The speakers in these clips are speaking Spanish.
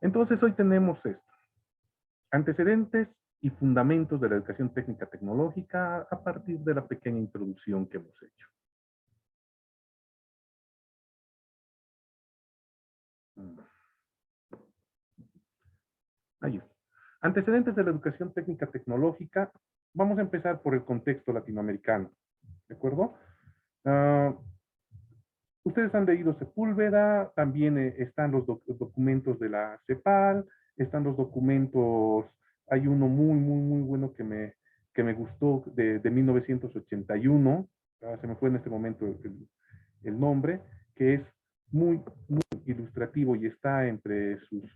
Entonces hoy tenemos esto, antecedentes y fundamentos de la educación técnica tecnológica a partir de la pequeña introducción que hemos hecho. Ahí. Antecedentes de la educación técnica tecnológica. Vamos a empezar por el contexto latinoamericano. ¿De acuerdo? Ustedes han leído Sepúlveda, también están los documentos de la CEPAL, están los documentos, hay uno muy bueno que me gustó de 1981, se me fue en este momento el nombre, que es muy ilustrativo y está entre sus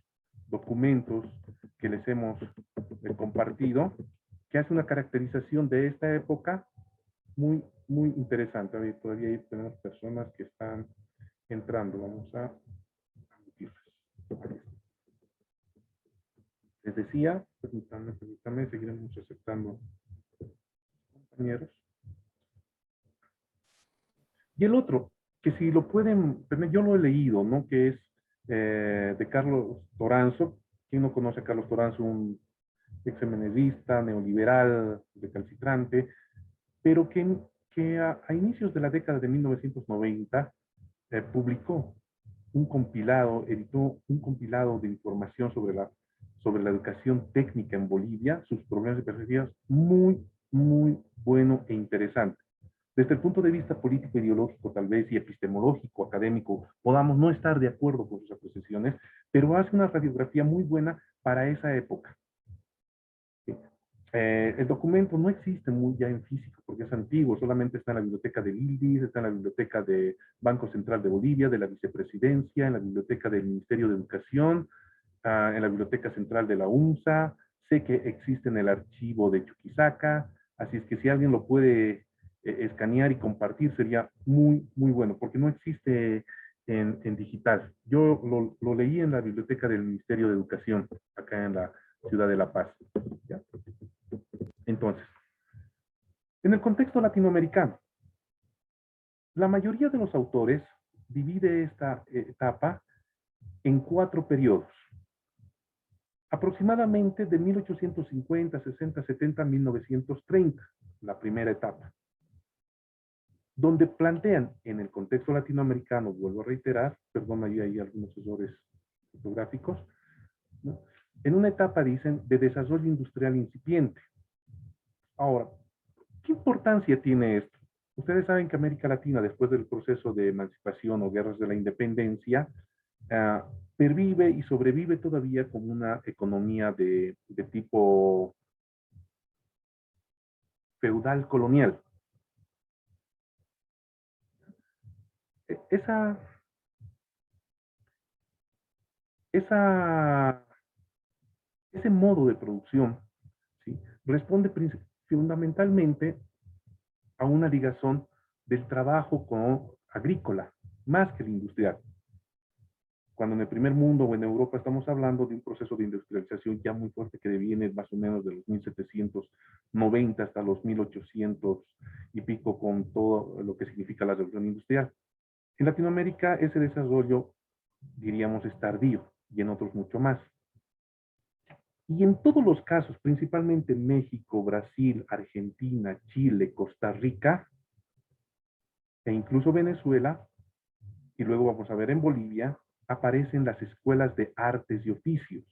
documentos que les hemos compartido, que hace una caracterización de esta época muy interesante. A ver, todavía ahí tenemos personas que están entrando. Vamos a admitirles. Les decía, permítanme, seguiremos aceptando compañeros. Y el otro, que si lo pueden, yo lo he leído, ¿no? Que es de Carlos Toranzo. ¿Quién no conoce a Carlos Toranzo? Un exmenedista, neoliberal, recalcitrante, pero que a inicios de la década de 1990 publicó un compilado, editó un compilado de información sobre la educación técnica en Bolivia, sus problemas y perspectivas, muy bueno e interesante. Desde el punto de vista político, ideológico, tal vez, y epistemológico, académico, podamos no estar de acuerdo con sus apreciaciones, pero hace una radiografía muy buena para esa época. El documento no existe muy ya en físico porque es antiguo, solamente está en la biblioteca del ILDIS, está en la biblioteca del Banco Central de Bolivia, de la Vicepresidencia, en la biblioteca del Ministerio de Educación, en la biblioteca central de la UNSA, sé que existe en el archivo de Chuquisaca, así es que si alguien lo puede escanear y compartir sería muy bueno, porque no existe en digital. Yo lo leí en la biblioteca del Ministerio de Educación, acá en la ciudad de La Paz. ¿Ya? Entonces, en el contexto latinoamericano, la mayoría de los autores divide esta etapa en 4 periodos. Aproximadamente de 1850, 60, 70, 1930, la primera etapa. Donde plantean en el contexto latinoamericano, vuelvo a reiterar, perdón, ahí hay algunos errores fotográficos, ¿no? En una etapa dicen de desarrollo industrial incipiente. Ahora, ¿qué importancia tiene esto? Ustedes saben que América Latina, después del proceso de emancipación o guerras de la independencia, pervive y sobrevive todavía como una economía de tipo feudal colonial. Ese modo de producción, ¿sí?, responde fundamentalmente a una ligazón del trabajo agrícola, más que el industrial. Cuando en el primer mundo o en Europa estamos hablando de un proceso de industrialización ya muy fuerte que viene más o menos de los 1790 hasta los 1800 y pico, con todo lo que significa la revolución industrial. En Latinoamérica ese desarrollo, diríamos, es tardío, y en otros mucho más. Y en todos los casos, principalmente en México, Brasil, Argentina, Chile, Costa Rica, e incluso Venezuela, y luego vamos a ver en Bolivia, aparecen las escuelas de artes y oficios,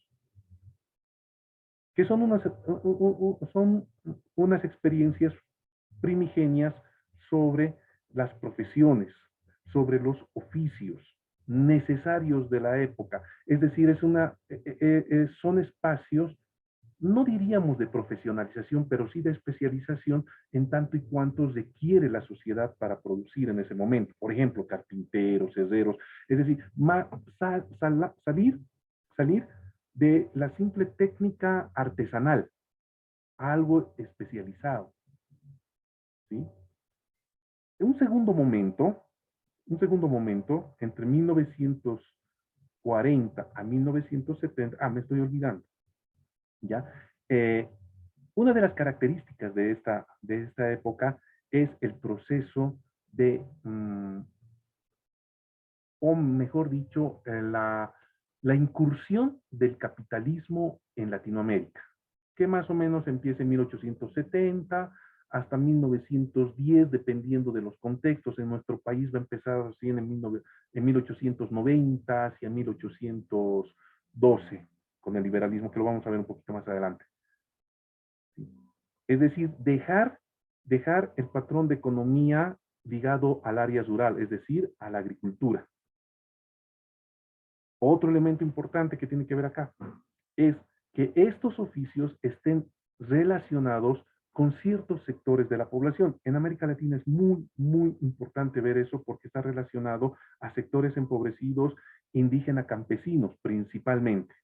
que son unas experiencias primigenias sobre las profesiones, sobre los oficios necesarios de la época. Es decir, son espacios, no diríamos de profesionalización, pero sí de especialización en tanto y cuanto requiere la sociedad para producir en ese momento. Por ejemplo, carpinteros, herreros, es decir, salir de la simple técnica artesanal a algo especializado, ¿sí? En un segundo momento, entre 1940 a 1970, me estoy olvidando, ¿ya? Una de las características de esta época es el proceso de, o mejor dicho, la la incursión del capitalismo en Latinoamérica, que más o menos empieza en 1870 hasta 1910, dependiendo de los contextos. En nuestro país va a empezar recién en 1890 hacia 1812, con el liberalismo, que lo vamos a ver un poquito más adelante. Es decir, dejar el patrón de economía ligado al área rural, es decir, a la agricultura. Otro elemento importante que tiene que ver acá es que estos oficios estén relacionados con ciertos sectores de la población. En América Latina es muy, muy importante ver eso porque está relacionado a sectores empobrecidos, indígenas, campesinos principalmente.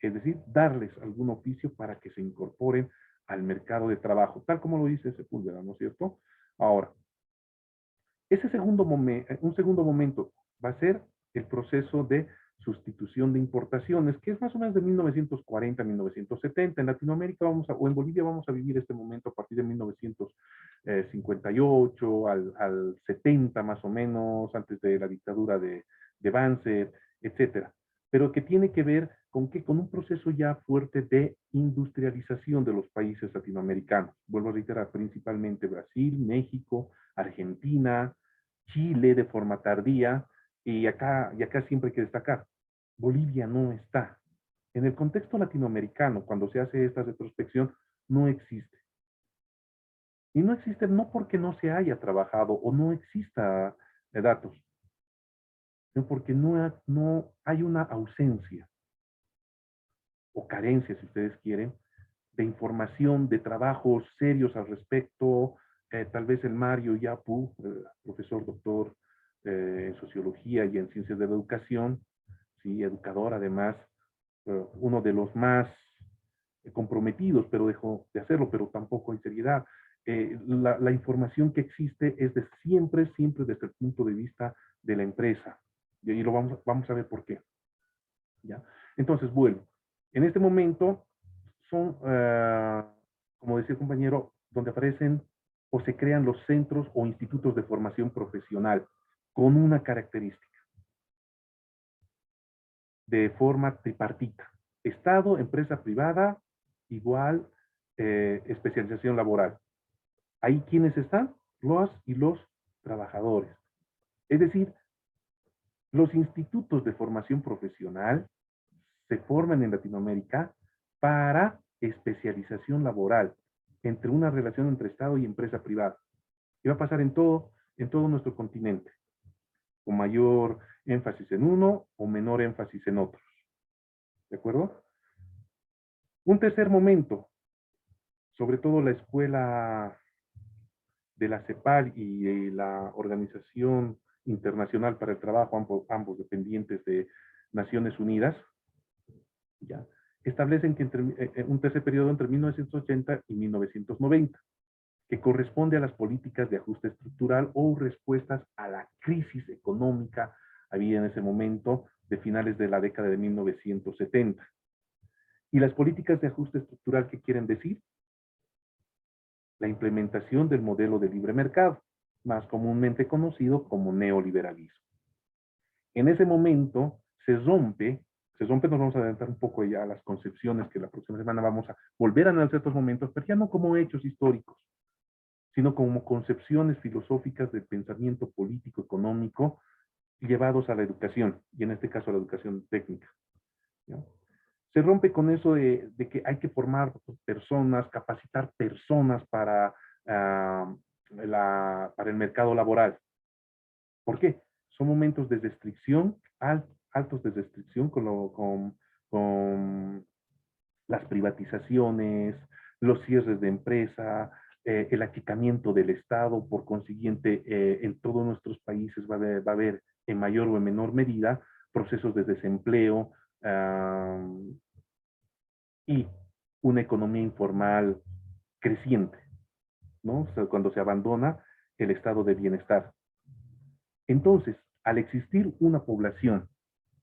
Es decir, darles algún oficio para que se incorporen al mercado de trabajo, tal como lo dice Sepúlveda, ¿no es cierto? Ahora, un segundo momento va a ser el proceso de sustitución de importaciones, que es más o menos de 1940 a 1970. En Latinoamérica o en Bolivia vamos a vivir este momento a partir de 1958 al 70 más o menos, antes de la dictadura de Banzer, etcétera. Pero que tiene que ver con un proceso ya fuerte de industrialización de los países latinoamericanos. Vuelvo a reiterar, principalmente Brasil, México, Argentina, Chile de forma tardía, y acá siempre hay que destacar, Bolivia no está. En el contexto latinoamericano, cuando se hace esta retrospección, no existe. Y no existe no porque no se haya trabajado o no exista datos, sino porque no hay una ausencia o carencia, si ustedes quieren, de información, de trabajos serios al respecto. Tal vez el Mario Yapu, profesor doctor en sociología y en ciencias de la educación, ¿sí? Educador además, uno de los más comprometidos, pero dejó de hacerlo, pero tampoco hay seriedad. La información que existe es de siempre desde el punto de vista de la empresa. Y ahí vamos a ver por qué. ¿Ya? Entonces, bueno, en este momento son, como decía el compañero, donde aparecen o se crean los centros o institutos de formación profesional con una característica de forma tripartita. Estado, empresa privada, igual especialización laboral. Ahí, ¿quiénes están? Los y los trabajadores. Es decir, los institutos de formación profesional se forman en Latinoamérica para especialización laboral entre una relación entre Estado y empresa privada. Y va a pasar en todo nuestro continente, con mayor énfasis en uno o menor énfasis en otros. ¿De acuerdo? Un tercer momento, sobre todo la escuela de la CEPAL y la Organización Internacional para el Trabajo, ambos dependientes de Naciones Unidas, ¿ya? Establecen que un tercer periodo entre 1980 y 1990, que corresponde a las políticas de ajuste estructural o respuestas a la crisis económica había en ese momento de finales de la década de 1970. ¿Y las políticas de ajuste estructural qué quieren decir? La implementación del modelo de libre mercado, más comúnmente conocido como neoliberalismo. En ese momento se rompe, nos vamos a adelantar un poco ya a las concepciones que la próxima semana vamos a volver a analizar estos momentos, pero ya no como hechos históricos, sino como concepciones filosóficas del pensamiento político, económico, llevados a la educación, y en este caso a la educación técnica. ¿Ya? Se rompe con eso de que hay que formar personas, capacitar personas para el mercado laboral. ¿Por qué? Son momentos de restricción, altos de restricción con las privatizaciones, los cierres de empresa, el achicamiento del Estado. Por consiguiente, en todos nuestros países va a haber en mayor o en menor medida procesos de desempleo y una economía informal creciente, ¿no? O sea, cuando se abandona el estado de bienestar. Entonces, al existir una población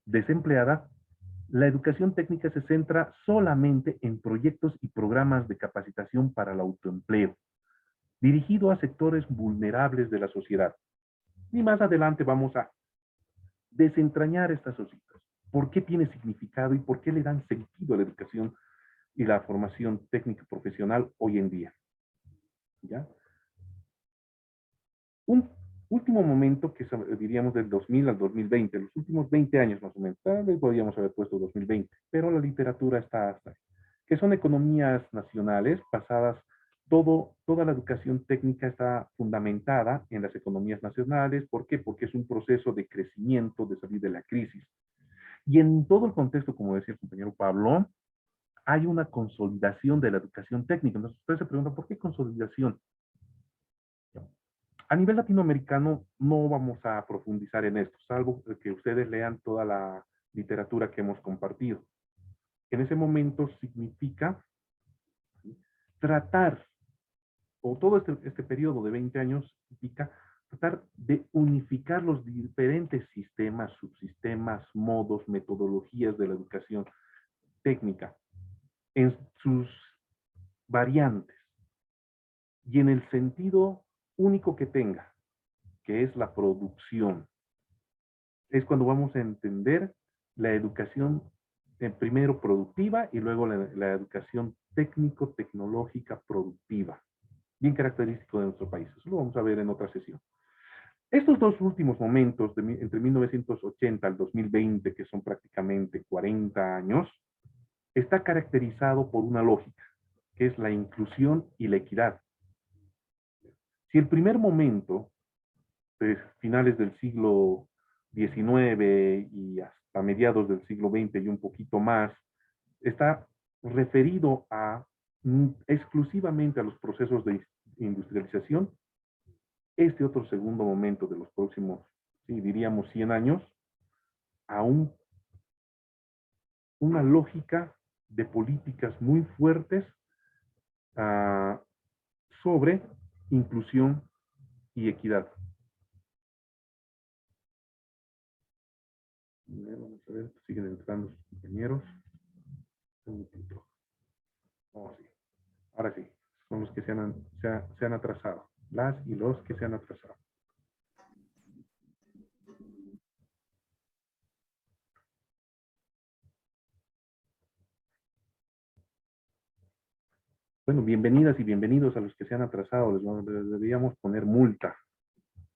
desempleada, la educación técnica se centra solamente en proyectos y programas de capacitación para el autoempleo, dirigido a sectores vulnerables de la sociedad. Y más adelante vamos a desentrañar estas cositas. por qué tiene significado y por qué le dan sentido a la educación y la formación técnica profesional hoy en día. ¿Ya? Un último momento que diríamos del 2000 al 2020, los últimos 20 años más o menos, tal vez podríamos haber puesto 2020, pero la literatura está hasta ahí, que son economías nacionales basadas, toda la educación técnica está fundamentada en las economías nacionales. ¿Por qué? Porque es un proceso de crecimiento, de salir de la crisis. Y en todo el contexto, como decía el compañero Pablo, hay una consolidación de la educación técnica. Entonces, usted se pregunta, ¿por qué consolidación? A nivel latinoamericano no vamos a profundizar en esto, salvo que ustedes lean toda la literatura que hemos compartido. En ese momento significa tratar, o todo este periodo de 20 años significa tratar de unificar los diferentes sistemas, subsistemas, modos, metodologías de la educación técnica en sus variantes y en el sentido único que tenga, que es la producción. Es cuando vamos a entender la educación primero productiva y luego la educación técnico-tecnológica productiva, bien característico de nuestro país. Eso lo vamos a ver en otra sesión. Estos dos últimos momentos, entre 1980 al 2020, que son prácticamente 40 años, está caracterizado por una lógica, que es la inclusión y la equidad. Si el primer momento, de finales del siglo XIX y hasta mediados del siglo XX y un poquito más, está referido exclusivamente a los procesos de industrialización, este otro segundo momento de los próximos, sí, diríamos 100 años, a una lógica de políticas muy fuertes sobre inclusión y equidad. Vamos a ver, siguen entrando sus compañeros. Oh, sí. Ahora sí, son los que se han atrasado. Las y los que se han atrasado. Bueno, bienvenidas y bienvenidos a los que se han atrasado. Deberíamos poner multa.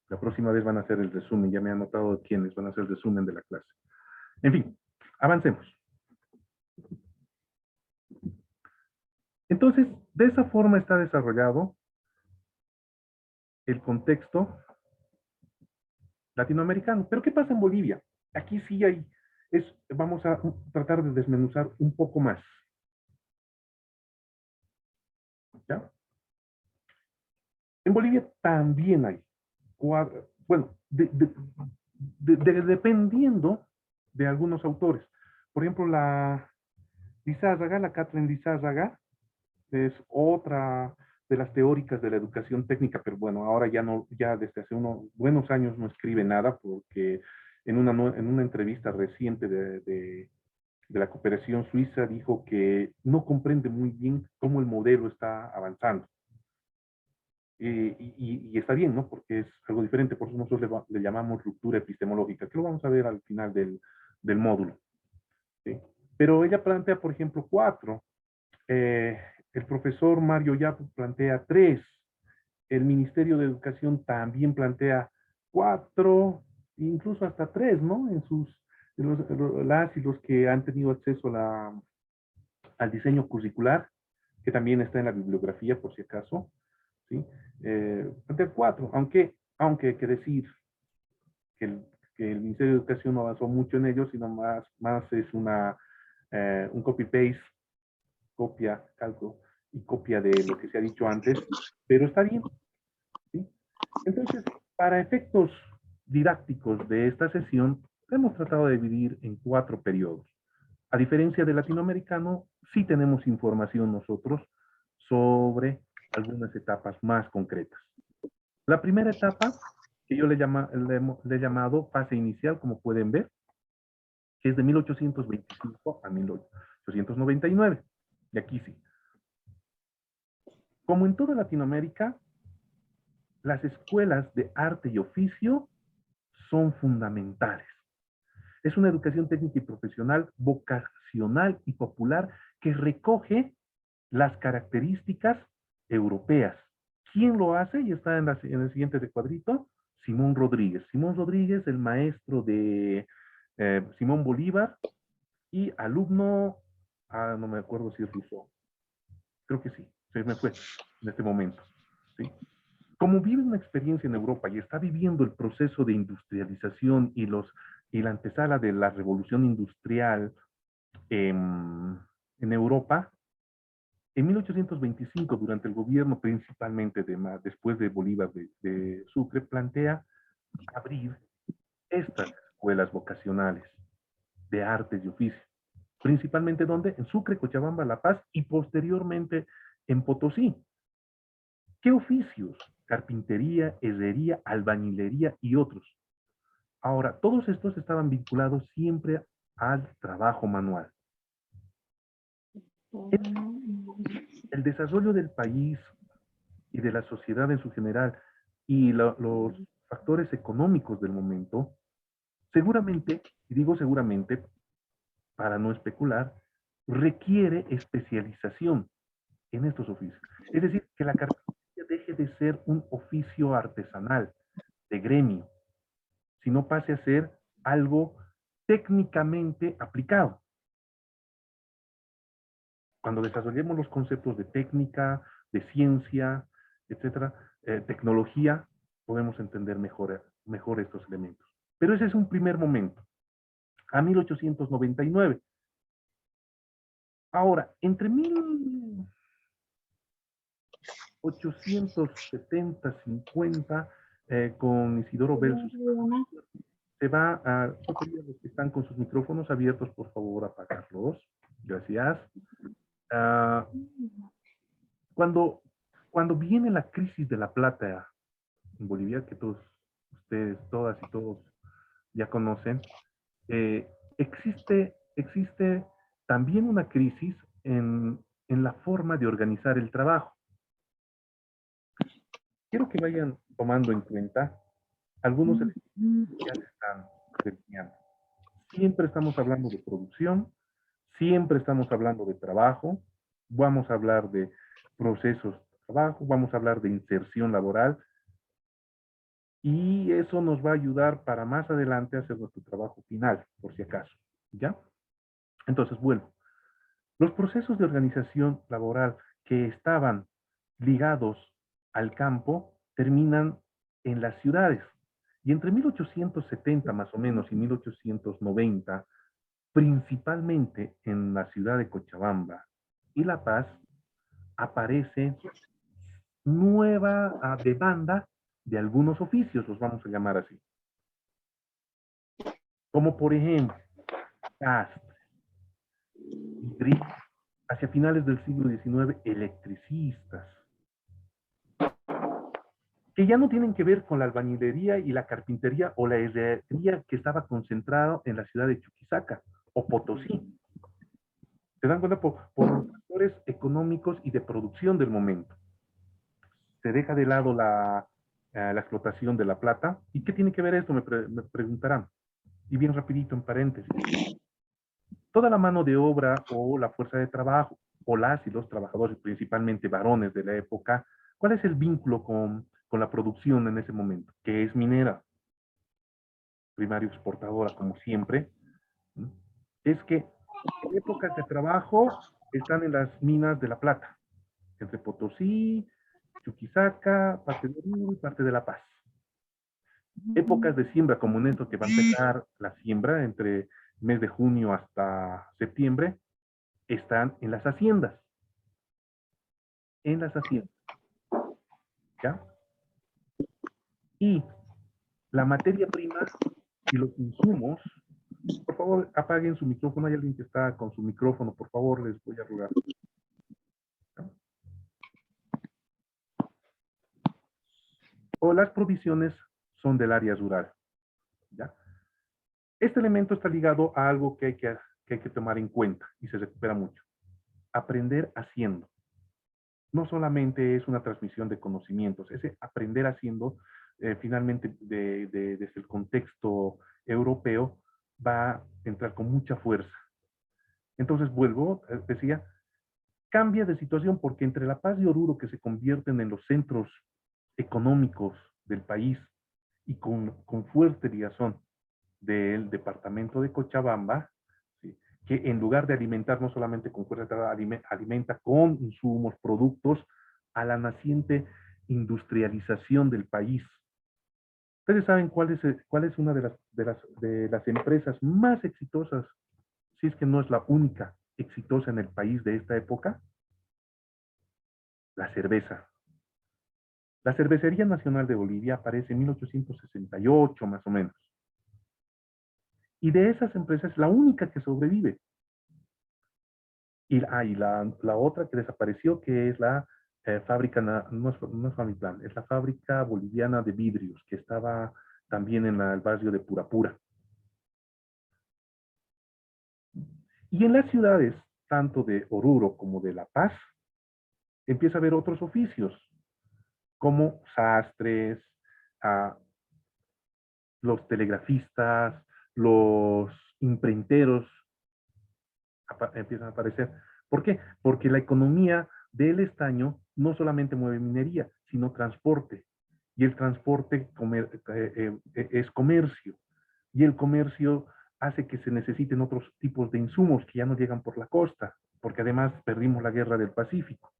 La próxima vez van a hacer el resumen. Ya me han notado quiénes van a hacer el resumen de la clase. En fin, avancemos. Entonces, de esa forma está desarrollado el contexto latinoamericano. Pero ¿qué pasa en Bolivia? Aquí sí vamos a tratar de desmenuzar un poco más. ¿Ya? En Bolivia también hay bueno, dependiendo de algunos autores. Por ejemplo, la Catherine Lizárraga, es otra de las teóricas de la educación técnica, pero bueno, ahora ya desde hace unos buenos años no escribe nada porque en una entrevista reciente de la cooperación suiza dijo que no comprende muy bien cómo el modelo está avanzando. Y está bien, ¿no? Porque es algo diferente, por eso nosotros le llamamos ruptura epistemológica, que lo vamos a ver al final del módulo. ¿Sí? Pero ella plantea, por ejemplo, 4. El profesor Mario Yapu plantea 3. El Ministerio de Educación también plantea 4, incluso hasta 3, ¿no? Las y los que han tenido acceso al diseño curricular, que también está en la bibliografía, por si acaso. ¿Sí? Plantea 4, aunque hay que decir que el Ministerio de Educación no avanzó mucho en ello, sino más es un copy-paste, copia, calco y copia de lo que se ha dicho antes, pero está bien. ¿Sí? Entonces, para efectos didácticos de esta sesión, hemos tratado de dividir en 4 periodos. A diferencia del latinoamericano, sí tenemos información nosotros sobre algunas etapas más concretas. La primera etapa, que yo le he llamado fase inicial, como pueden ver, que es de 1825 a 1899. Y aquí sí. Como en toda Latinoamérica, las escuelas de arte y oficio son fundamentales. Es una educación técnica y profesional, vocacional y popular que recoge las características europeas. ¿Quién lo hace? Y está en el siguiente de cuadrito. Simón Rodríguez. Simón Rodríguez, el maestro de Simón Bolívar y alumno, no me acuerdo si es Rousseau. Creo que sí, se me fue en este momento. ¿Sí? Como vive una experiencia en Europa y está viviendo el proceso de industrialización y la antesala de la revolución industrial en Europa, en 1825, durante el gobierno principalmente después de Bolívar de Sucre, plantea abrir estas escuelas vocacionales de artes y oficios. Principalmente ¿dónde? En Sucre, Cochabamba, La Paz y posteriormente en Potosí. ¿Qué oficios? Carpintería, herrería, albañilería y otros. Ahora, todos estos estaban vinculados siempre al trabajo manual. El desarrollo del país y de la sociedad en su general y los factores económicos del momento, seguramente, y digo seguramente, para no especular, requiere especialización en estos oficios. Es decir, que la carpintería deje de ser un oficio artesanal, de gremio, sino pase a ser algo técnicamente aplicado. Cuando desarrollemos los conceptos de técnica, de ciencia, etcétera, tecnología, podemos entender mejor estos elementos. Pero ese es un primer momento, a 1899. Ahora, entre 1870, 50, con Isidoro Belsus, se va a, los que están con sus micrófonos abiertos, por favor, apagarlos. Gracias. Cuando, cuando viene la crisis de la plata en Bolivia, que todos ustedes, todas y todos ya conocen, existe también una crisis en la forma de organizar el trabajo. Quiero que vayan tomando en cuenta algunos elementos que ya se están delineando. Siempre estamos hablando de producción, siempre estamos hablando de trabajo, vamos a hablar de procesos de trabajo, vamos a hablar de inserción laboral, y eso nos va a ayudar para más adelante a hacer nuestro trabajo final, por si acaso. ¿Ya? Entonces, vuelvo. Los procesos de organización laboral que estaban ligados al campo terminan en las ciudades. Y entre 1870 más o menos y 1890, principalmente en la ciudad de Cochabamba y La Paz, aparece nueva demanda de algunos oficios, los vamos a llamar así. Como por ejemplo, sastres, hacia finales del siglo XIX, electricistas, que ya no tienen que ver con la albañilería y la carpintería o la herrería que estaba concentrado en la ciudad de Chuquisaca o Potosí. Se dan cuenta por los factores económicos y de producción del momento. Se deja de lado la explotación de la plata. ¿Y qué tiene que ver esto? Me preguntarán. Y bien rapidito en paréntesis. Toda la mano de obra o la fuerza de trabajo, o las y los trabajadores, principalmente varones de la época, ¿cuál es el vínculo con la producción en ese momento? Que es minera, primario exportadora, como siempre. Es que en épocas de trabajo están en las minas de La Plata, entre Potosí, Chuquisaca, parte de Oruro y parte de La Paz. Épocas de siembra, como en esto que va a empezar la siembra entre mes de junio hasta septiembre, están en las haciendas. En las haciendas. ¿Ya? Y la materia prima y los insumos, por favor, apaguen su micrófono. Hay alguien que está con su micrófono, por favor, les voy a rogar. ¿Ya? O las provisiones son del área rural. ¿Ya? Este elemento está ligado a algo que hay que tomar en cuenta y se recupera mucho. Aprender haciendo. No solamente es una transmisión de conocimientos, ese aprender haciendo, finalmente, desde el contexto europeo, va a entrar con mucha fuerza. Entonces vuelvo, decía, cambia de situación porque entre La Paz y Oruro, que se convierten en los centros económicos del país y con fuerte ligazón del departamento de Cochabamba, ¿sí?, que en lugar de alimentar no solamente con fuerza de trabajo, alimenta con insumos, productos, a la naciente industrialización del país. ¿Ustedes saben cuál es una de las empresas más exitosas, si es que no es la única exitosa en el país de esta época? La cerveza. La Cervecería Nacional de Bolivia aparece en 1868, más o menos. Y de esas empresas, la única que sobrevive. Y la otra que desapareció, que es la fábrica, no es Famiplan, es la fábrica boliviana de vidrios, que estaba también en el barrio de Purapura. Y en las ciudades, tanto de Oruro como de La Paz, empieza a haber otros oficios, como sastres, los telegrafistas, los imprenteros empiezan a aparecer. ¿Por qué? Porque la economía del estaño no solamente mueve minería, sino transporte. Y el transporte es comercio. Y el comercio hace que se necesiten otros tipos de insumos que ya no llegan por la costa, porque además perdimos la guerra del Pacífico.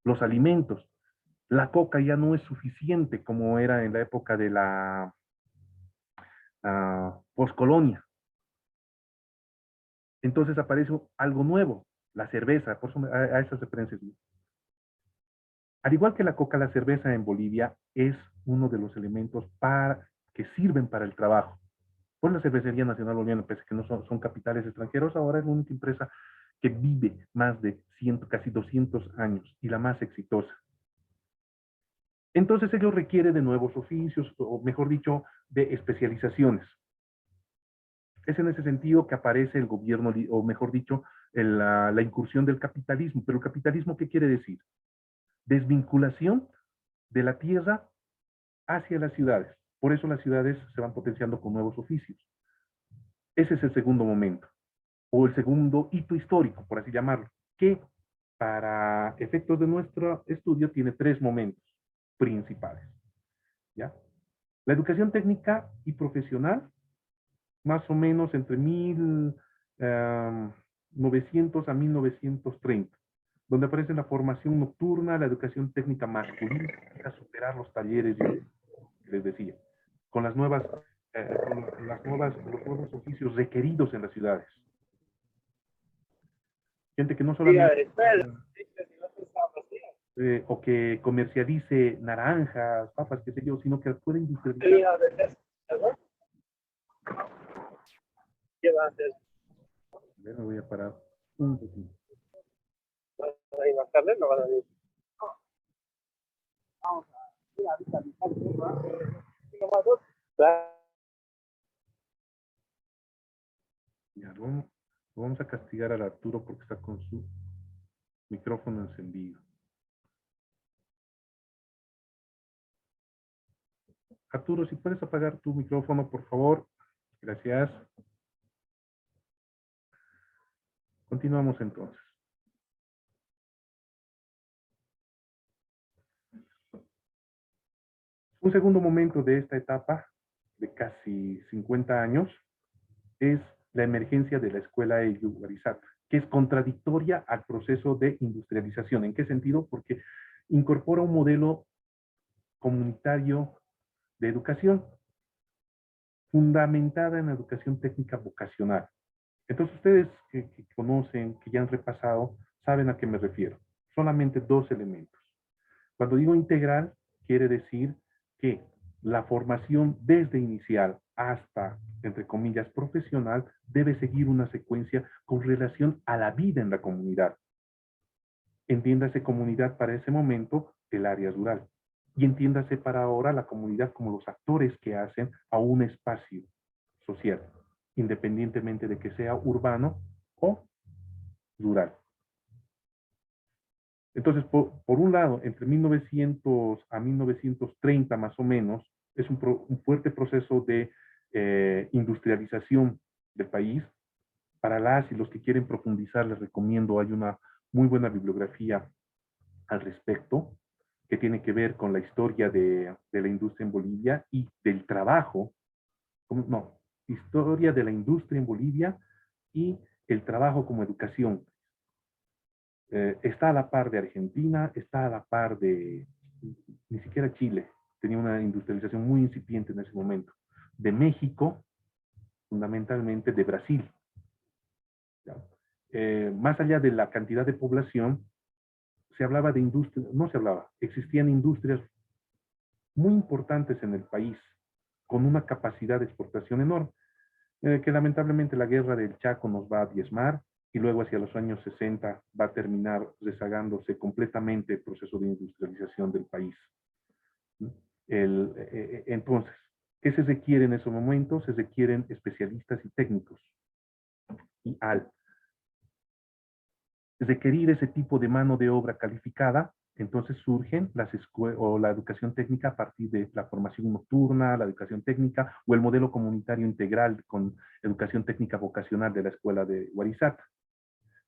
Los alimentos. La coca ya no es suficiente como era en la época de la poscolonia. Entonces aparece algo nuevo, la cerveza, por eso a esas referencias. Al igual que la coca, la cerveza en Bolivia es uno de los elementos que sirven para el trabajo. Pues la Cervecería Nacional Boliviana, pese a que no son capitales extranjeros, ahora es la única empresa que vive más de casi 200 años y la más exitosa. Entonces ello requiere de nuevos oficios, o mejor dicho, de especializaciones. Es en ese sentido que aparece el gobierno, o mejor dicho, la incursión del capitalismo. Pero el capitalismo, ¿qué quiere decir? Desvinculación de la tierra hacia las ciudades. Por eso las ciudades se van potenciando con nuevos oficios. Ese es el segundo momento, o el segundo hito histórico, por así llamarlo, que para efectos de nuestro estudio tiene tres momentos principales. ¿Ya? La educación técnica y profesional, más o menos entre 1900 a 1930, donde aparece la formación nocturna, la educación técnica masculina, para superar los talleres, que les decía, con los nuevos oficios requeridos en las ciudades. Gente que no solamente o que comercialice naranjas, papas, qué sé yo, sino que puede industrializar. Me voy a parar un poquito. Ya, vamos a castigar al Arturo porque está con su micrófono encendido. Arturo, si puedes apagar tu micrófono, por favor. Gracias. Continuamos entonces. Un segundo momento de esta etapa, de casi 50 años, es la emergencia de la escuela de Yuguarizata, que es contradictoria al proceso de industrialización. ¿En qué sentido? Porque incorpora un modelo comunitario de educación fundamentada en la educación técnica vocacional. Entonces ustedes que conocen, que ya han repasado, saben a qué me refiero. Solamente dos elementos. Cuando digo integral, quiere decir que la formación desde inicial hasta, entre comillas, profesional, debe seguir una secuencia con relación a la vida en la comunidad. Entiéndase comunidad para ese momento el área rural. Y entiéndase para ahora la comunidad como los actores que hacen a un espacio social, independientemente de que sea urbano o rural. Entonces, por un lado, entre 1900 a 1930 más o menos, es un fuerte proceso de industrialización del país. Para las y los que quieren profundizar, les recomiendo, hay una muy buena bibliografía al respecto, que tiene que ver con la historia de la industria en Bolivia y del trabajo, no, historia de la industria en Bolivia y el trabajo como educación. Está a la par de Argentina, está a la par de, ni siquiera Chile, tenía una industrialización muy incipiente en ese momento, de México, fundamentalmente de Brasil. Más allá de la cantidad de población, se hablaba de industria, no se hablaba, existían industrias muy importantes en el país, con una capacidad de exportación enorme, que lamentablemente la guerra del Chaco nos va a diezmar, y luego hacia los años 60 va a terminar rezagándose completamente el proceso de industrialización del país. Entonces, ¿qué se requiere en esos momentos? Se requieren especialistas y técnicos. Y al requerir ese tipo de mano de obra calificada, entonces surgen las escuelas o la educación técnica a partir de la formación nocturna, la educación técnica o el modelo comunitario integral con educación técnica vocacional de la escuela de Huarizata,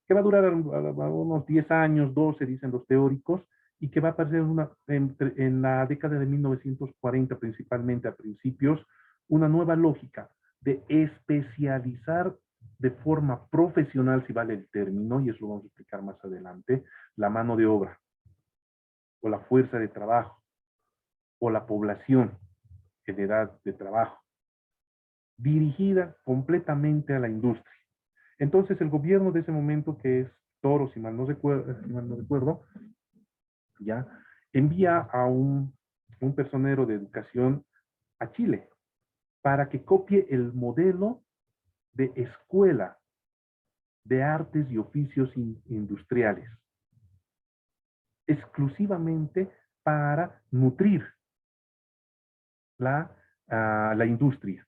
que va a durar unos 10 años, 12, dicen los teóricos, y que va a aparecer en la década de 1940, principalmente a principios, una nueva lógica de especializar de forma profesional, si vale el término, y eso lo vamos a explicar más adelante, la mano de obra, o la fuerza de trabajo, o la población en edad de trabajo, dirigida completamente a la industria. Entonces el gobierno de ese momento, que es Toro, si mal no recuerdo, ya envía a un personero de educación a Chile para que copie el modelo de escuela de artes y oficios industriales, exclusivamente para nutrir la industria.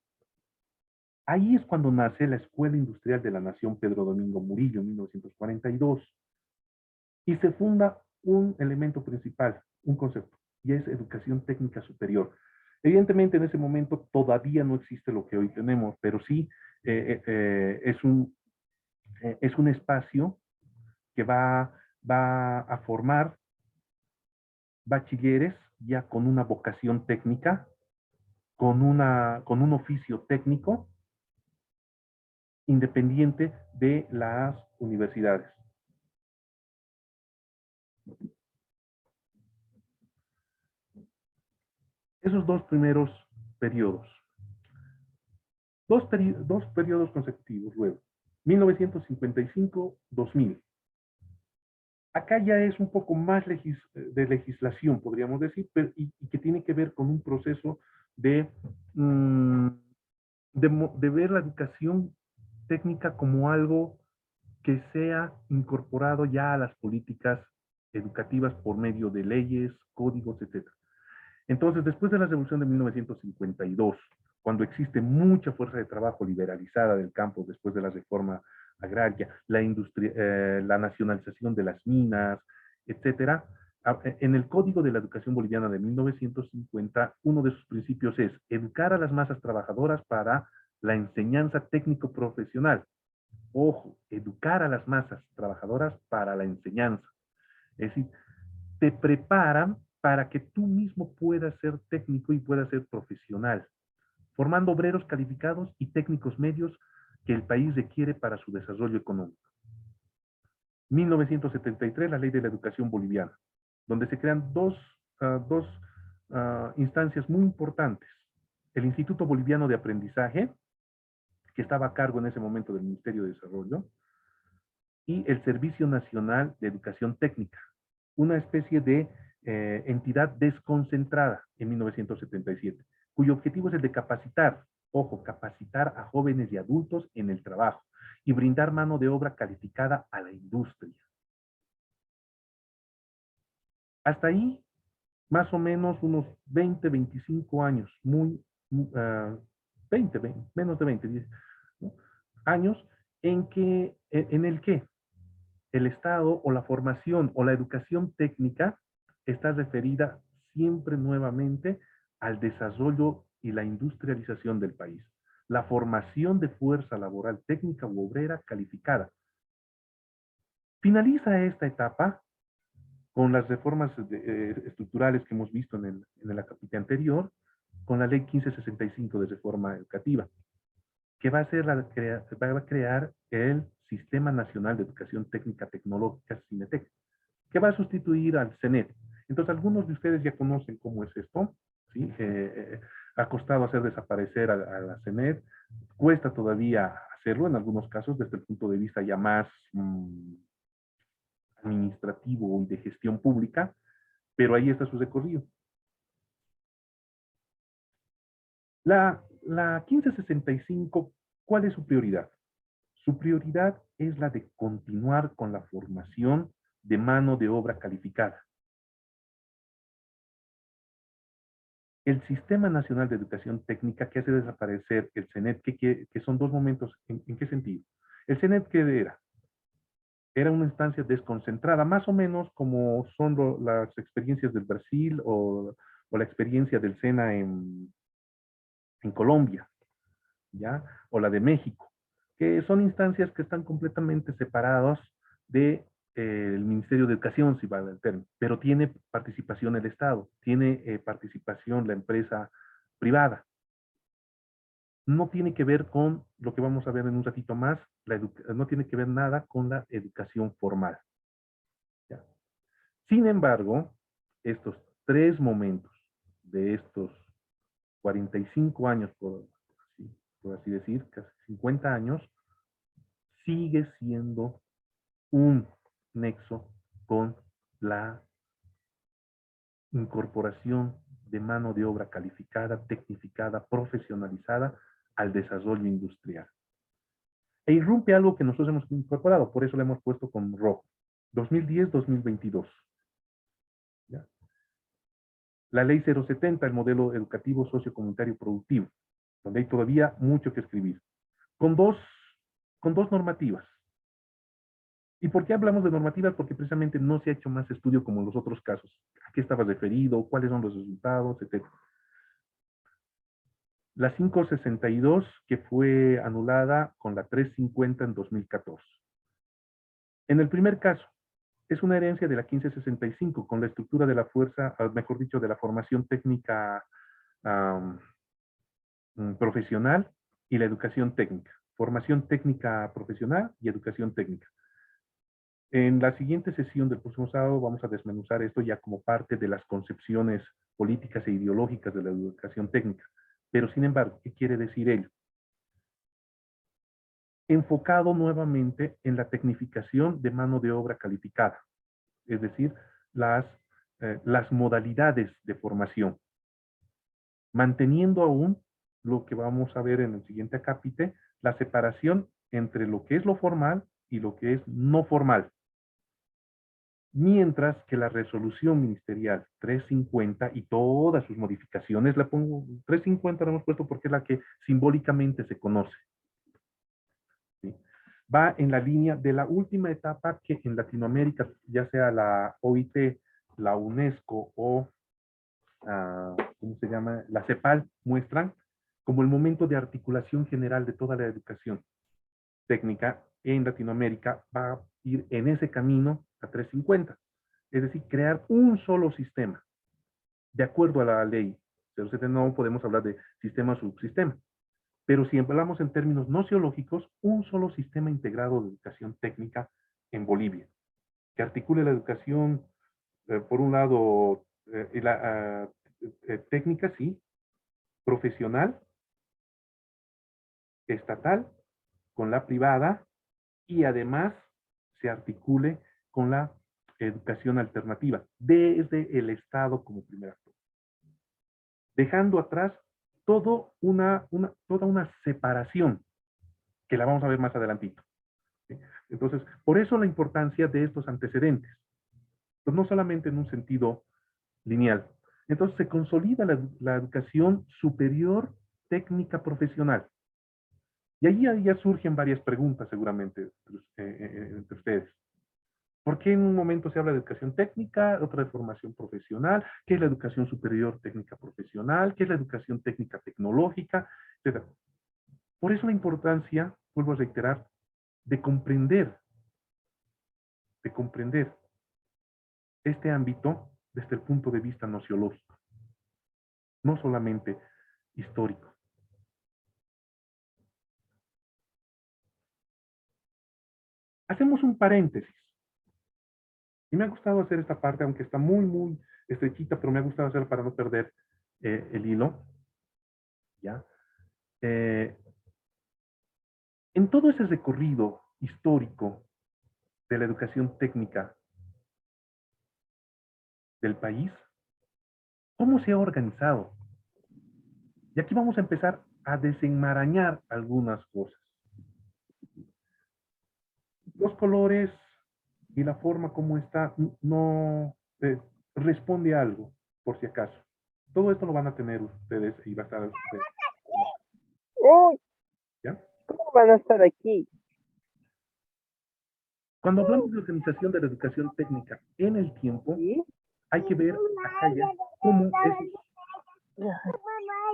Ahí es cuando nace la Escuela Industrial de la Nación Pedro Domingo Murillo en 1942 y se funda un elemento principal, un concepto, y es educación técnica superior. Evidentemente en ese momento todavía no existe lo que hoy tenemos, pero sí es un espacio que va a formar bachilleres ya con una vocación técnica, con un oficio técnico independiente de las universidades. Esos dos primeros periodos, dos periodos consecutivos luego, 1955-2000. Acá ya es un poco más de legislación, podríamos decir, y que tiene que ver con un proceso de, de ver la educación técnica como algo que sea incorporado ya a las políticas educativas por medio de leyes, códigos, etc. Entonces, después de la Revolución de 1952, cuando existe mucha fuerza de trabajo liberalizada del campo después de la reforma agraria, la nacionalización de las minas, etcétera, en el Código de la Educación Boliviana de 1950, uno de sus principios es educar a las masas trabajadoras para la enseñanza técnico-profesional. Ojo, educar a las masas trabajadoras para la enseñanza. Es decir, te preparan para que tú mismo puedas ser técnico y puedas ser profesional, formando obreros calificados y técnicos medios que el país requiere para su desarrollo económico. 1973, la Ley de la Educación Boliviana, donde se crean dos instancias muy importantes. El Instituto Boliviano de Aprendizaje, que estaba a cargo en ese momento del Ministerio de Desarrollo, y el Servicio Nacional de Educación Técnica, una especie de entidad desconcentrada en 1977, cuyo objetivo es el de capacitar, ojo, capacitar a jóvenes y adultos en el trabajo y brindar mano de obra calificada a la industria. Hasta ahí, más o menos unos 20, 25 años, 20, menos de 20, 10, ¿no? Años en el que el Estado o la formación o la educación técnica está referida siempre nuevamente al desarrollo y la industrialización del país. la formación de fuerza laboral técnica u obrera calificada. Finaliza esta etapa con las reformas estructurales que hemos visto en la capítulo anterior, con la ley 1565 de reforma educativa, que va a crear el Sistema Nacional de Educación Técnica Tecnológica, CINETEC, que va a sustituir al CENET. Entonces, algunos de ustedes ya conocen cómo es esto, ¿sí? Ha costado hacer desaparecer a la CENET, cuesta todavía hacerlo en algunos casos desde el punto de vista ya más administrativo y de gestión pública, pero ahí está su recorrido. La 1565, ¿cuál es su prioridad? Su prioridad es la de continuar con la formación de mano de obra calificada. El Sistema Nacional de Educación Técnica que hace desaparecer el CENET, que son dos momentos, ¿en qué sentido? El CENET, ¿qué era? Era una instancia desconcentrada, más o menos como son las experiencias del Brasil o la experiencia del SENA en Colombia, ¿ya? O la de México, que son instancias que están completamente separadas de el Ministerio de Educación, si vale el término, pero tiene participación el Estado, tiene participación la empresa privada. No tiene que ver con lo que vamos a ver en un ratito más, no tiene que ver nada con la educación formal. ¿Ya? Sin embargo, estos tres momentos de estos 45 años, por así decir, casi 50 años, sigue siendo un nexo con la incorporación de mano de obra calificada, tecnificada, profesionalizada al desarrollo industrial. E irrumpe algo que nosotros hemos incorporado, por eso lo hemos puesto con rojo. 2010-2022. ¿Ya? La ley 070, el modelo educativo sociocomunitario productivo, donde hay todavía mucho que escribir. Con dos normativas. ¿Y por qué hablamos de normativas? Porque precisamente no se ha hecho más estudio como en los otros casos. ¿A qué estaba referido? ¿Cuáles son los resultados? Etcétera. La 562, que fue anulada con la 350 en 2014. En el primer caso, es una herencia de la 1565, con la estructura de la fuerza, mejor dicho, de la formación técnica profesional y la educación técnica. Formación técnica profesional y educación técnica. En la siguiente sesión del próximo sábado vamos a desmenuzar esto ya como parte de las concepciones políticas e ideológicas de la educación técnica. Pero sin embargo, ¿qué quiere decir ello? Enfocado nuevamente en la tecnificación de mano de obra calificada, es decir, las modalidades de formación, manteniendo aún lo que vamos a ver en el siguiente acápite, la separación entre lo que es lo formal y lo que es no formal. Mientras que la resolución ministerial 350 y todas sus modificaciones, la pongo 350 la hemos puesto porque es la que simbólicamente se conoce. ¿Sí? Va en la línea de la última etapa que en Latinoamérica, ya sea la OIT, la UNESCO o, ¿cómo se llama? La CEPAL, muestran como el momento de articulación general de toda la educación técnica en Latinoamérica, va a ir en ese camino a 350. Es decir, crear un solo sistema. De acuerdo a la ley 070 no podemos hablar de sistema subsistema. Pero si hablamos en términos nociológicos, un solo sistema integrado de educación técnica en Bolivia, que articule la educación, por un lado, técnica, sí, profesional, estatal, con la privada, y además se articule con la educación alternativa, desde el Estado como primer actor. Dejando atrás toda una separación, que la vamos a ver más adelantito. ¿Sí? Entonces, por eso la importancia de estos antecedentes. Pues no solamente en un sentido lineal. Entonces, se consolida la educación superior técnica profesional. Y ahí ya surgen varias preguntas seguramente entre ustedes. ¿Por qué en un momento se habla de educación técnica, otra de formación profesional? ¿Qué es la educación superior técnica profesional? ¿Qué es la educación técnica tecnológica? Etcétera. Por eso la importancia, vuelvo a reiterar, de comprender este ámbito desde el punto de vista nociológico, no solamente histórico. Hacemos un paréntesis. Y me ha gustado hacer esta parte, aunque está muy estrechita, pero me ha gustado hacerla para no perder el hilo. ¿Ya? En todo ese recorrido histórico de la educación técnica del país, ¿cómo se ha organizado? Y aquí vamos a empezar a desenmarañar algunas cosas. Los colores y la forma como está no responde a algo, por si acaso. Todo esto lo van a tener ustedes y va a estar ustedes. Uy, ¿Ya? ¿cómo van a estar aquí? Cuando hablamos de organización de la educación técnica en el tiempo, ¿Sí? hay que ver acá ya cómo esos,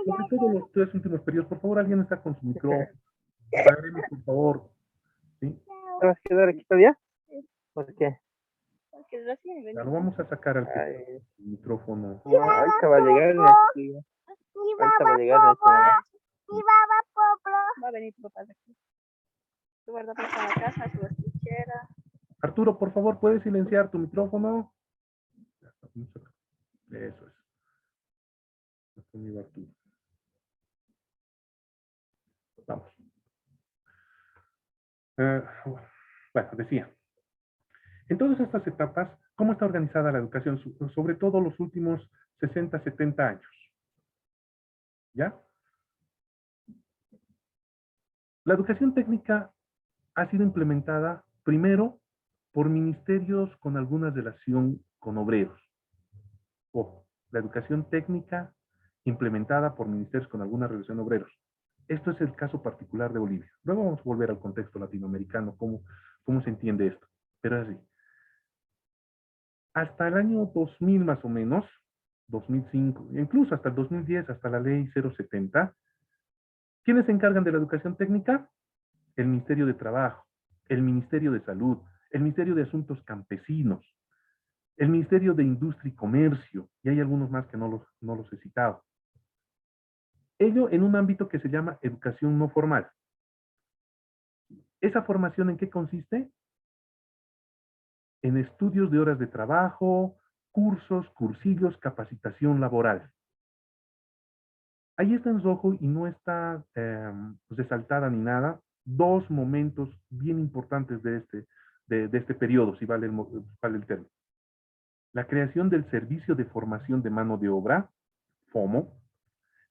sobre todo los 3 últimos periodos, por favor, alguien está con su micrófono. Padreme, por favor. ¿Sí? ¿Te vas a quedar aquí todavía? ¿Por qué? Ya lo vamos a sacar al que está Ay, con su micrófono. no, ahorita va a llegar. Ahorita va a llegar. Va a venir tu papá de aquí. Tu guarda en la casa, su estuchera. Arturo, por favor, ¿puedes silenciar tu micrófono? Eso es. Conmigo, Arturo. Vamos. Bueno, decía. En todas estas etapas, ¿cómo está organizada la educación? Sobre todo los últimos 60, 70 años. ¿Ya? La educación técnica ha sido implementada primero por ministerios con alguna relación con obreros. Ojo, la educación técnica implementada por ministerios con alguna relación con obreros. Esto es el caso particular de Bolivia. Luego vamos a volver al contexto latinoamericano, cómo se entiende esto. Pero es así. Hasta el año 2000 más o menos, 2005, incluso hasta el 2010, hasta la ley 070, ¿quiénes se encargan de la educación técnica? El Ministerio de Trabajo, el Ministerio de Salud, el Ministerio de Asuntos Campesinos, el Ministerio de Industria y Comercio, y hay algunos más que no los he citado. Ello en un ámbito que se llama educación no formal. ¿Esa formación en qué consiste? En estudios de horas de trabajo, cursos, cursillos, capacitación laboral. Ahí está en rojo y no está resaltada ni nada. Dos momentos bien importantes de este periodo, si vale el término. La creación del Servicio de Formación de Mano de Obra, FOMO,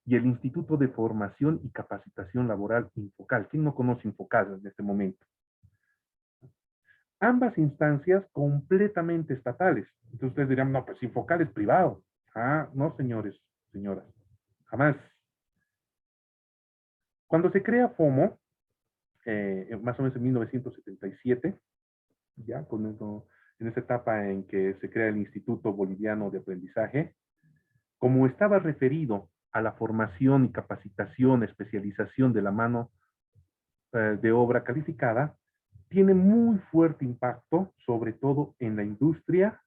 y el Instituto de Formación y Capacitación Laboral, Infocal. ¿Quién no conoce Infocal en este momento? Ambas instancias completamente estatales. Entonces ustedes dirán, no, pues Infocal es privado. Ah, no, señores, señoras, jamás. Cuando se crea FOMO, más o menos en 1977, ya en esa etapa en que se crea el Instituto Boliviano de Aprendizaje, como estaba referido a la formación y capacitación, especialización de la mano de obra calificada, tiene muy fuerte impacto, sobre todo en la industria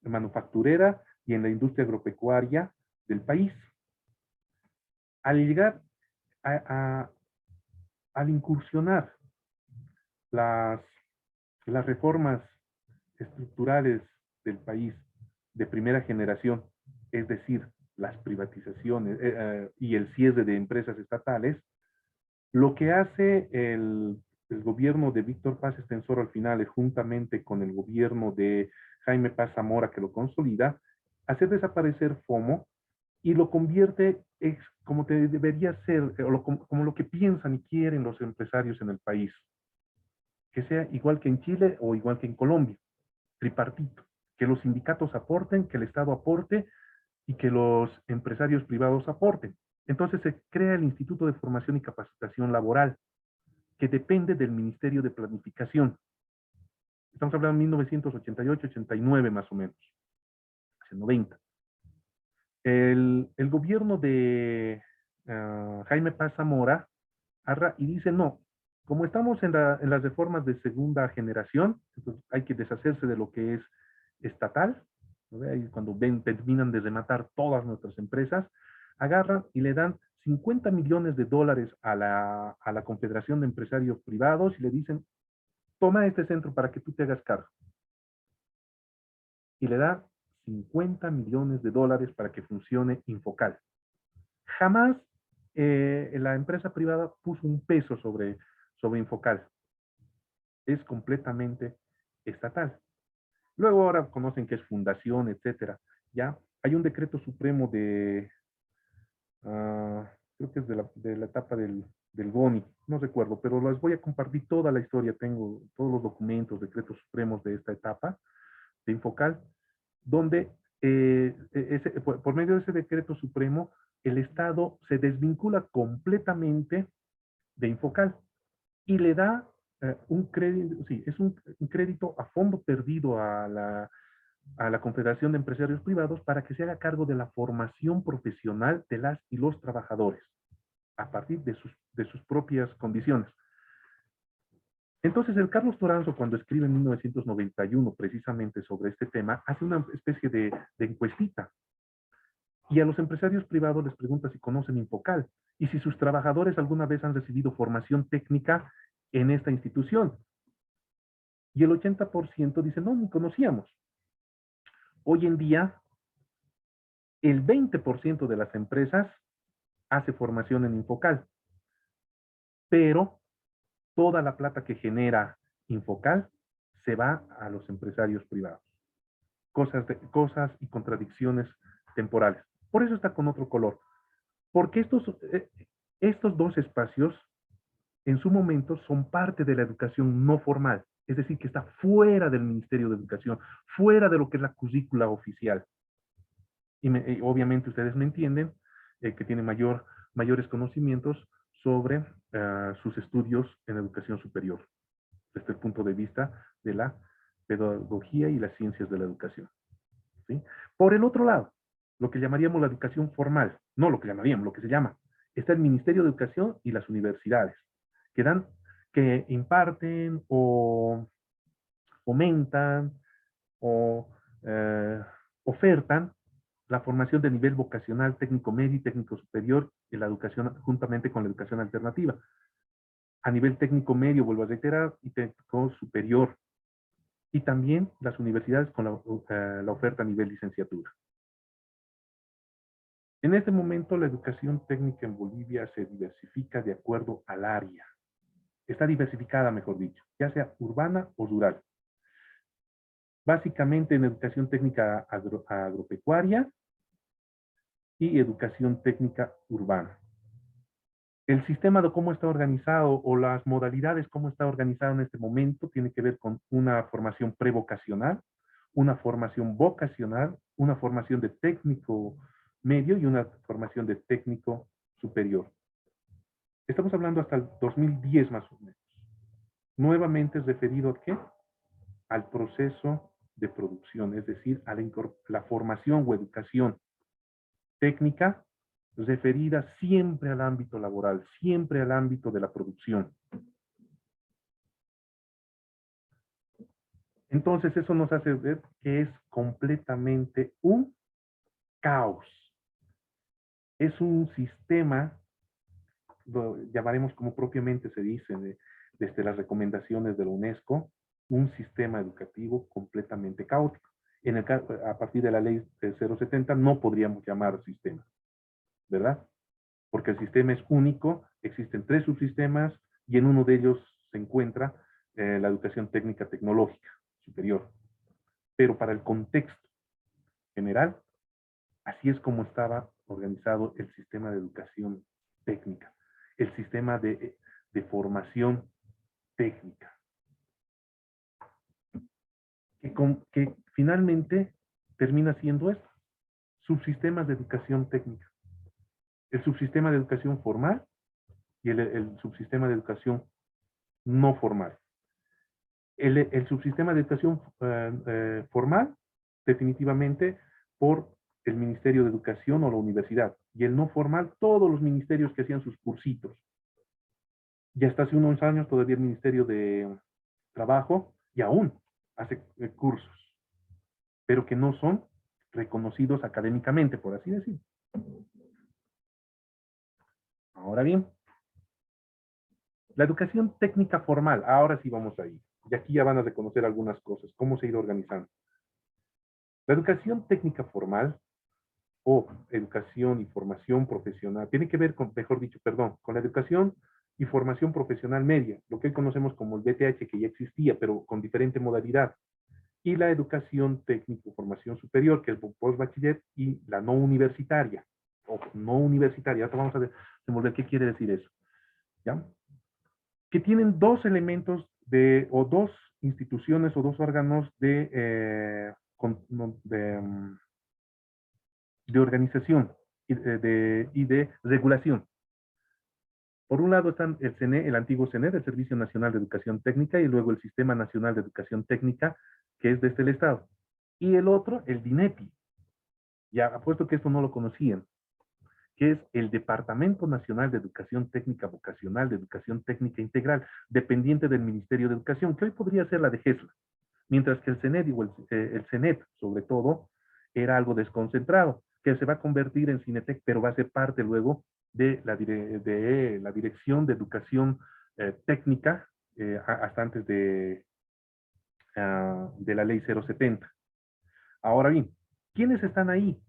manufacturera y en la industria agropecuaria del país. Al llegar al incursionar las reformas estructurales del país de primera generación, es decir, las privatizaciones y el cierre de empresas estatales, lo que hace el gobierno de Víctor Paz Estenssoro al final, juntamente con el gobierno de Jaime Paz Zamora, que lo consolida, hacer desaparecer FOMO y lo convierte como debería ser, como lo que piensan y quieren los empresarios en el país. Que sea igual que en Chile o igual que en Colombia, tripartito. Que los sindicatos aporten, que el Estado aporte y que los empresarios privados aporten. Entonces se crea el Instituto de Formación y Capacitación Laboral, que depende del Ministerio de Planificación. Estamos hablando de 1988-89 más o menos, hace 90. El gobierno de Jaime Paz Zamora y dice, no, como estamos en las reformas de segunda generación, entonces hay que deshacerse de lo que es estatal, ¿no? Ahí cuando terminan de rematar todas nuestras empresas, agarran y le dan 50 millones de dólares a la Confederación de Empresarios Privados y le dicen, toma este centro para que tú te hagas cargo. Y le da 50 millones de dólares para que funcione Infocal. Jamás la empresa privada puso un peso sobre Infocal. Es completamente estatal. Luego ahora conocen que es fundación, etcétera. Ya hay un decreto supremo creo que es de la etapa del GONI, no recuerdo, pero les voy a compartir toda la historia. Tengo todos los documentos, decretos supremos de esta etapa de Infocal, donde por medio de ese decreto supremo, el Estado se desvincula completamente de Infocal y le da un crédito, sí, es un crédito a fondo perdido a la Confederación de Empresarios Privados para que se haga cargo de la formación profesional de las y los trabajadores a partir de sus propias condiciones. Entonces, el Carlos Toranzo, cuando escribe en 1991 precisamente sobre este tema, hace una especie de encuestita. Y a los empresarios privados les pregunta si conocen Infocal y si sus trabajadores alguna vez han recibido formación técnica en esta institución. Y el 80% dice, no, ni conocíamos. Hoy en día, el 20% de las empresas hace formación en Infocal, pero toda la plata que genera Infocal se va a los empresarios privados. Cosas y contradicciones temporales. Por eso está con otro color. Porque estos dos espacios, en su momento, son parte de la educación no formal. Es decir, que está fuera del Ministerio de Educación, fuera de lo que es la currícula oficial. Y obviamente ustedes me entienden, que tienen mayores conocimientos sobre sus estudios en educación superior, desde el punto de vista de la pedagogía y las ciencias de la educación. ¿Sí? Por el otro lado, lo que llamaríamos la educación formal, no lo que llamaríamos, lo que se llama, está el Ministerio de Educación y las universidades, que imparten o fomentan o ofertan la formación de nivel vocacional, técnico medio y técnico superior en la educación, juntamente con la educación alternativa. A nivel técnico medio, vuelvo a reiterar, y técnico superior. Y también las universidades con la oferta a nivel licenciatura. En este momento, la educación técnica en Bolivia se diversifica de acuerdo al área. Está diversificada, mejor dicho, ya sea urbana o rural. Básicamente en educación técnica agropecuaria y educación técnica urbana. El sistema de cómo está organizado o las modalidades cómo está organizado en este momento tiene que ver con una formación prevocacional, una formación vocacional, una formación de técnico medio y una formación de técnico superior. Estamos hablando hasta el 2010 más o menos. Nuevamente es referido a ¿qué? Al proceso de producción, es decir, a la formación o educación técnica referida siempre al ámbito laboral, siempre al ámbito de la producción. Entonces eso nos hace ver que es completamente un caos. Es un sistema, lo llamaremos como propiamente se dice desde las recomendaciones de la UNESCO, un sistema educativo completamente caótico. A partir de la ley 070 no podríamos llamar sistema, ¿verdad? Porque el sistema es único, existen 3 subsistemas y en uno de ellos se encuentra la educación técnica tecnológica superior. Pero para el contexto general, así es como estaba organizado el sistema de educación técnica, el sistema de formación técnica, que finalmente termina siendo esto, subsistemas de educación técnica. El subsistema de educación formal y el subsistema de educación no formal. El subsistema de educación formal, definitivamente, por el Ministerio de Educación o la universidad. Y el no formal, todos los ministerios que hacían sus cursitos. Y hasta hace unos años todavía el Ministerio de Trabajo y aún hace cursos, pero que no son reconocidos académicamente, por así decirlo. Ahora bien, la educación técnica formal, ahora sí vamos a ir. Y aquí ya van a reconocer algunas cosas, cómo se ha ido organizando. La educación técnica formal o educación y formación profesional, tiene que ver con, mejor dicho, perdón, con la educación y formación profesional media, lo que hoy conocemos como el BTH, que ya existía, pero con diferente modalidad, y la educación técnico, formación superior, que es el post-bachiller, y la no universitaria, o no universitaria. Ahora vamos a desenvolver qué quiere decir eso, ¿ya? Que tienen dos elementos o dos instituciones o dos órganos de organización y de regulación. Por un lado están el CNE, el antiguo CNE, el Servicio Nacional de Educación Técnica, y luego el Sistema Nacional de Educación Técnica, que es desde el Estado. Y el otro, el DINEPI. Ya apuesto que esto no lo conocían, que es el Departamento Nacional de Educación Técnica Vocacional, de Educación Técnica Integral, dependiente del Ministerio de Educación, que hoy podría ser la de GESLA, mientras que el CENED o el CENET, sobre todo, era algo desconcentrado, que se va a convertir en Cinetec, pero va a ser parte luego de la Dirección de Educación Técnica, hasta antes de la Ley 070. Ahora bien, ¿quiénes están ahí?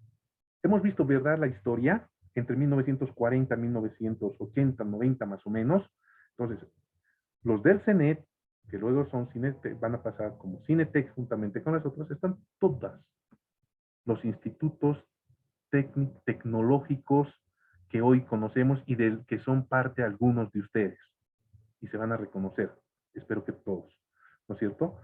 Hemos visto, ¿verdad?, la historia entre 1940, 1980, 90 más o menos. Entonces, los del CENET, que luego son Cinetec, van a pasar como Cinetec juntamente con las otras, están todas los institutos tecnológicos que hoy conocemos y del que son parte algunos de ustedes. Y se van a reconocer, espero que todos, ¿no es cierto?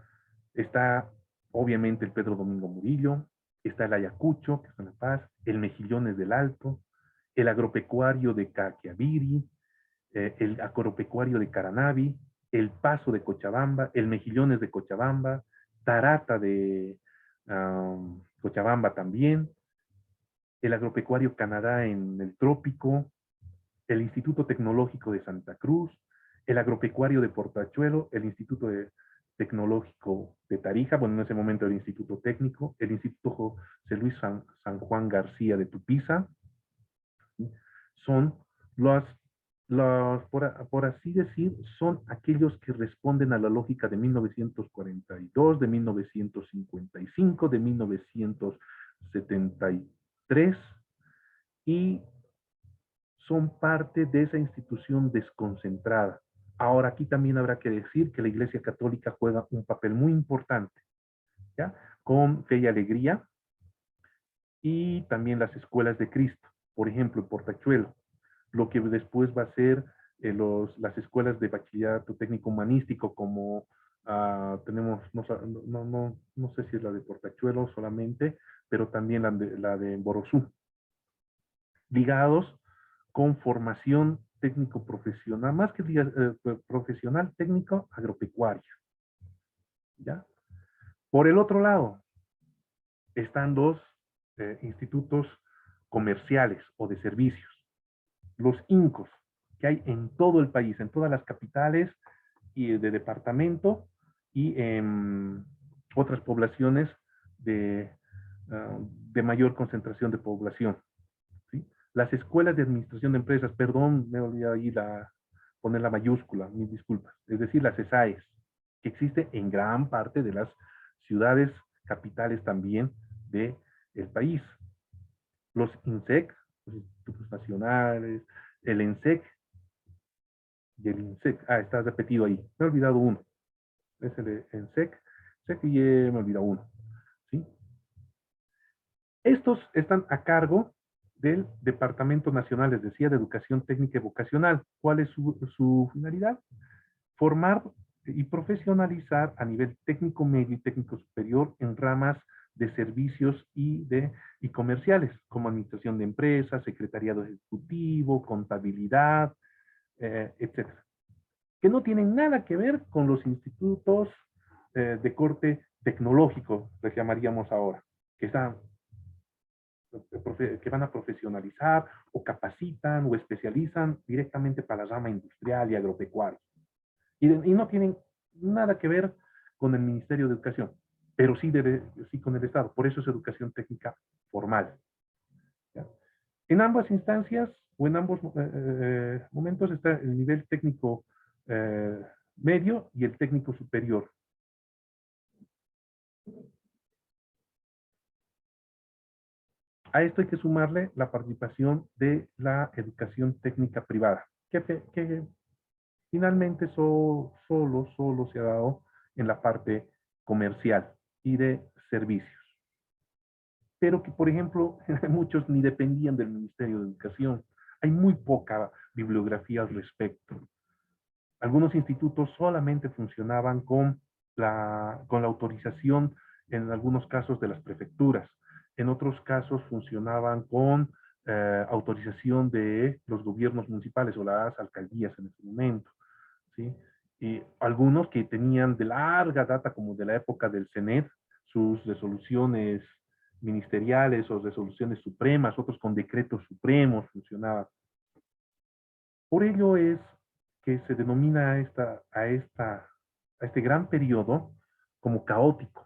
Está, obviamente, el Pedro Domingo Murillo, está el Ayacucho, que es en La Paz, el Mejillones del Alto, el agropecuario de Caquiaviri, el agropecuario de Caranavi, el Paso de Cochabamba, el Mejillones de Cochabamba, Tarata de Cochabamba también, el agropecuario Canadá en el Trópico, el Instituto Tecnológico de Santa Cruz, el agropecuario de Portachuelo, el Instituto Tecnológico de Tarija, bueno, en ese momento el Instituto Técnico, el Instituto José Luis San Juan García de Tupiza, ¿sí? Son por así decir, son aquellos que responden a la lógica de 1942, de 1955, de 1973, y son parte de esa institución desconcentrada. Ahora, aquí también habrá que decir que la Iglesia Católica juega un papel muy importante, ¿ya? Con Fe y Alegría, y también las escuelas de Cristo, por ejemplo, en Portachuelo, lo que después va a ser las escuelas de bachillerato técnico humanístico, como tenemos, no sé si es la de Portachuelo solamente, pero también la de Borosú, ligados con formación técnico profesional, más que profesional, técnico agropecuaria, ¿ya? Por el otro lado, están los institutos comerciales o de servicios, los INCOS, que hay en todo el país, en todas las capitales y de departamento y en otras poblaciones de mayor concentración de población, ¿sí? Las escuelas de administración de empresas, perdón, me olvidé ahí poner la mayúscula, mis disculpas, es decir, las ESAES, que existe en gran parte de las ciudades capitales también del país. Los INSEC, los institutos nacionales, el ENSEC y el INSEC. Está repetido ahí. Me he olvidado uno. Es el ENSEC, y me he olvidado uno. ¿Sí? Estos están a cargo del Departamento Nacional, les decía, de Educación Técnica y Vocacional. ¿Cuál es su finalidad? Formar y profesionalizar a nivel técnico medio y técnico superior en ramas de servicios y comerciales, como administración de empresas, secretariado ejecutivo, contabilidad, etc. Que no tienen nada que ver con los institutos de corte tecnológico, les llamaríamos ahora, que están que van a profesionalizar o capacitan o especializan directamente para la rama industrial y agropecuaria. Y no tienen nada que ver con el Ministerio de Educación, pero sí con el Estado. Por eso es educación técnica formal. ¿Ya? En ambas instancias o en ambos momentos está el nivel técnico medio y el técnico superior. A esto hay que sumarle la participación de la educación técnica privada, que finalmente solo se ha dado en la parte comercial y de servicios. Pero que, por ejemplo, muchos ni dependían del Ministerio de Educación. Hay muy poca bibliografía al respecto. Algunos institutos solamente funcionaban con la autorización, en algunos casos, de las prefecturas. En otros casos funcionaban con autorización de los gobiernos municipales o las alcaldías en ese momento, ¿sí? Y algunos que tenían de larga data, como de la época del CENED, sus resoluciones ministeriales o resoluciones supremas, otros con decretos supremos funcionaban. Por ello es que se denomina a este gran periodo como caótico.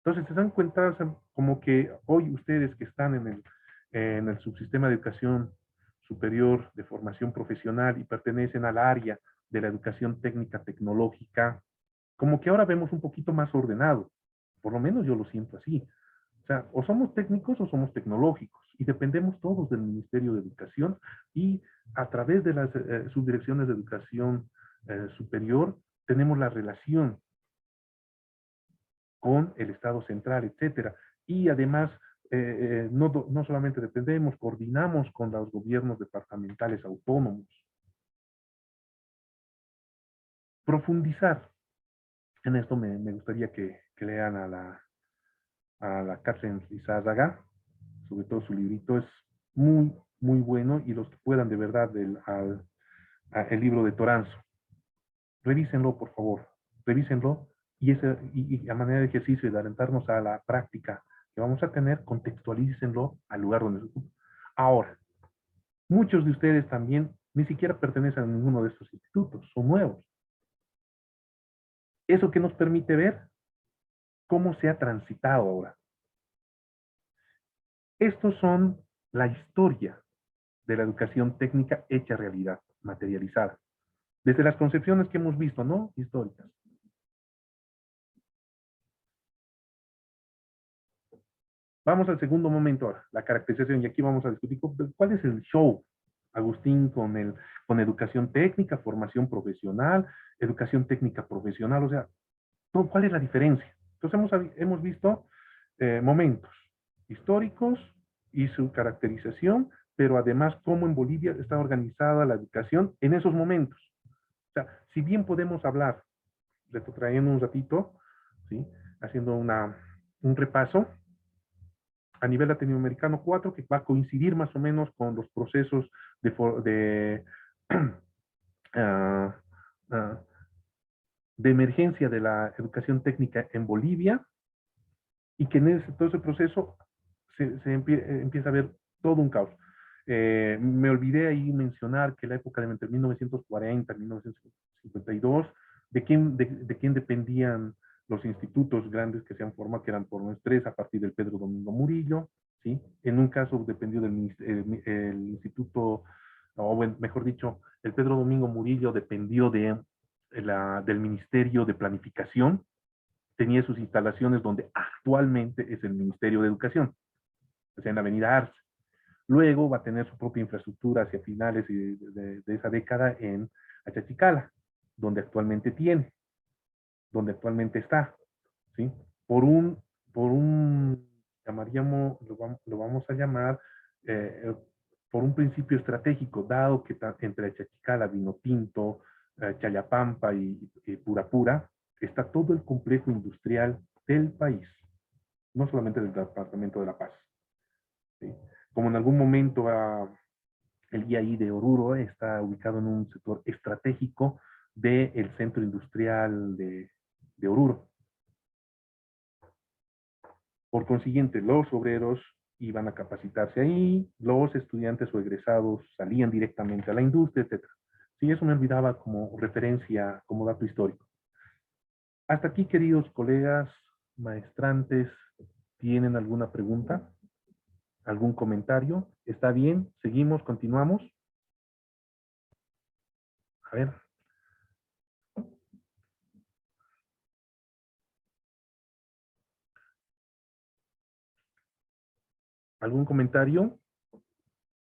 Entonces se dan cuenta como que hoy ustedes que están en el subsistema de educación superior de formación profesional y pertenecen al área de la educación técnica tecnológica, como que ahora vemos un poquito más ordenado. Por lo menos yo lo siento así. O sea, o somos técnicos o somos tecnológicos y dependemos todos del Ministerio de Educación y a través de las subdirecciones de educación superior tenemos la relación con el Estado central, etcétera. Y además, no solamente dependemos, coordinamos con los gobiernos departamentales autónomos. Profundizar en esto me gustaría que lean a la Catherine Lizárraga, sobre todo su librito es muy bueno, y los que puedan de verdad el libro de Toranzo. Revísenlo, por favor, revísenlo, y a manera de ejercicio y de alentarnos a la práctica que vamos a tener, contextualícenlo al lugar donde se ocupa. Ahora, muchos de ustedes también ni siquiera pertenecen a ninguno de estos institutos, son nuevos. Eso que nos permite ver cómo se ha transitado ahora. Estos son la historia de la educación técnica hecha realidad, materializada. Desde las concepciones que hemos visto, ¿no? Históricas. Vamos al segundo momento ahora, la caracterización, y aquí vamos a discutir cuál es el show, Agustín, con educación técnica, formación profesional, educación técnica profesional, o sea, ¿cuál es la diferencia? Entonces hemos visto momentos históricos y su caracterización, pero además cómo en Bolivia está organizada la educación en esos momentos. O sea, si bien podemos hablar, retrotrayendo un ratito, ¿sí? Haciendo un repaso, a nivel latinoamericano 4, que va a coincidir más o menos con los procesos de uh, uh, de emergencia de la educación técnica en Bolivia, y que en todo ese proceso empieza a haber todo un caos. Me olvidé ahí mencionar que la época de entre 1940 y 1952, de quién dependían los institutos grandes que se han formado, que eran por los tres, a partir del Pedro Domingo Murillo, ¿sí? En un caso dependió el instituto, o bueno, mejor dicho, el Pedro Domingo Murillo dependió del Ministerio de Planificación, tenía sus instalaciones donde actualmente es el Ministerio de Educación, o sea, en la Avenida Arce. Luego va a tener su propia infraestructura hacia finales de esa década en Achachicala, donde actualmente está, ¿sí? Por un llamaríamos, lo vamos a llamar, por un principio estratégico, dado que entre Achachicala, Vinotinto, Chayapampa y Purapura, está todo el complejo industrial del país, no solamente del departamento de La Paz, ¿sí? Como en algún momento el IAI de Oruro está ubicado en un sector estratégico del centro industrial de Oruro. Por consiguiente, los obreros iban a capacitarse ahí, los estudiantes o egresados salían directamente a la industria, etc. Sí, eso me olvidaba como referencia, como dato histórico. Hasta aquí, queridos colegas, maestrantes, ¿tienen alguna pregunta? ¿Algún comentario? ¿Está bien? ¿Seguimos? ¿Continuamos? A ver. ¿Algún comentario?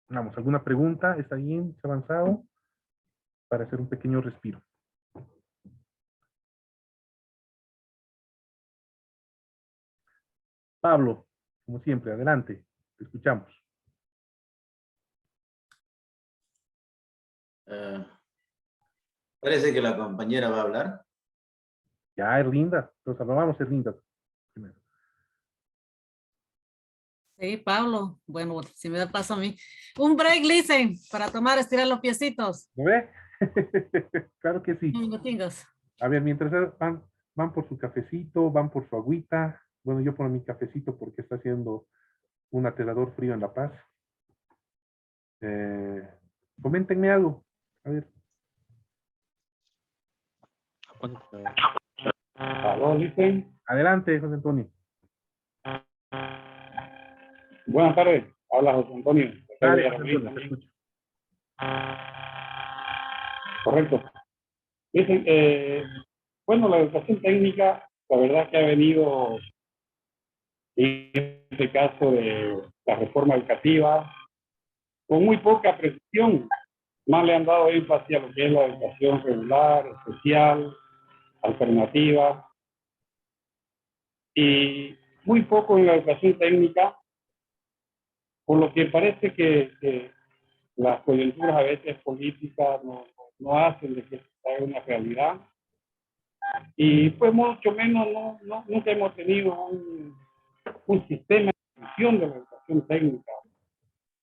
Vamos, ¿alguna pregunta? ¿Está bien? ¿Se ha avanzado? Para hacer un pequeño respiro. Pablo, como siempre, adelante. Te escuchamos. Parece que la compañera va a hablar. Ya, Erlinda. Entonces, vamos, Erlinda. Primero. Sí, Pablo. Bueno, si me da paso a mí. Un break, listen, para tomar, estirar los piecitos. ¿Lo ve? Claro que sí. Minutingos. A ver, mientras van por su cafecito, van por su agüita. Bueno, yo por mi cafecito porque está haciendo un aterrador frío en La Paz. Coméntenme algo. A ver. Aló, dicen. Adelante, José Antonio. Buenas tardes. Habla José Antonio. Dale, José Antonio, te escucho. Correcto. Dicen, bueno, la educación técnica, la verdad que ha venido, en este caso de la reforma educativa, con muy poca precisión. Más le han dado énfasis a lo que es la educación regular, especial, alternativa, y muy poco en la educación técnica, por lo que parece que las coyunturas a veces políticas no hacen de que sea una realidad. Y pues mucho menos nunca hemos tenido un sistema de gestión de la educación técnica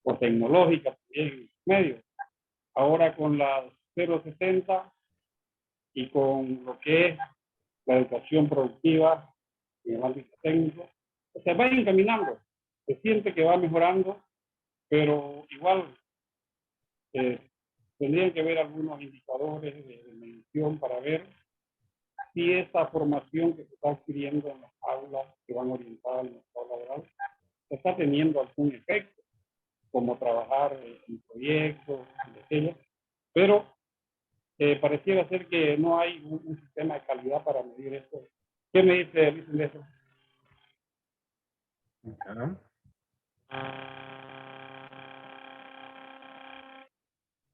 o tecnológica también en los medios. Ahora con las 060 y con lo que es la educación productiva en el ámbito técnico, se va encaminando, se siente que va mejorando, pero igual tendrían que ver algunos indicadores de medición para ver si esa formación que se está adquiriendo en las aulas que van orientadas al mercado laboral está teniendo algún efecto, como trabajar en proyectos, en aquello, pero pareciera ser que no hay un sistema de calidad para medir esto. ¿Qué me dicen de eso? Ya.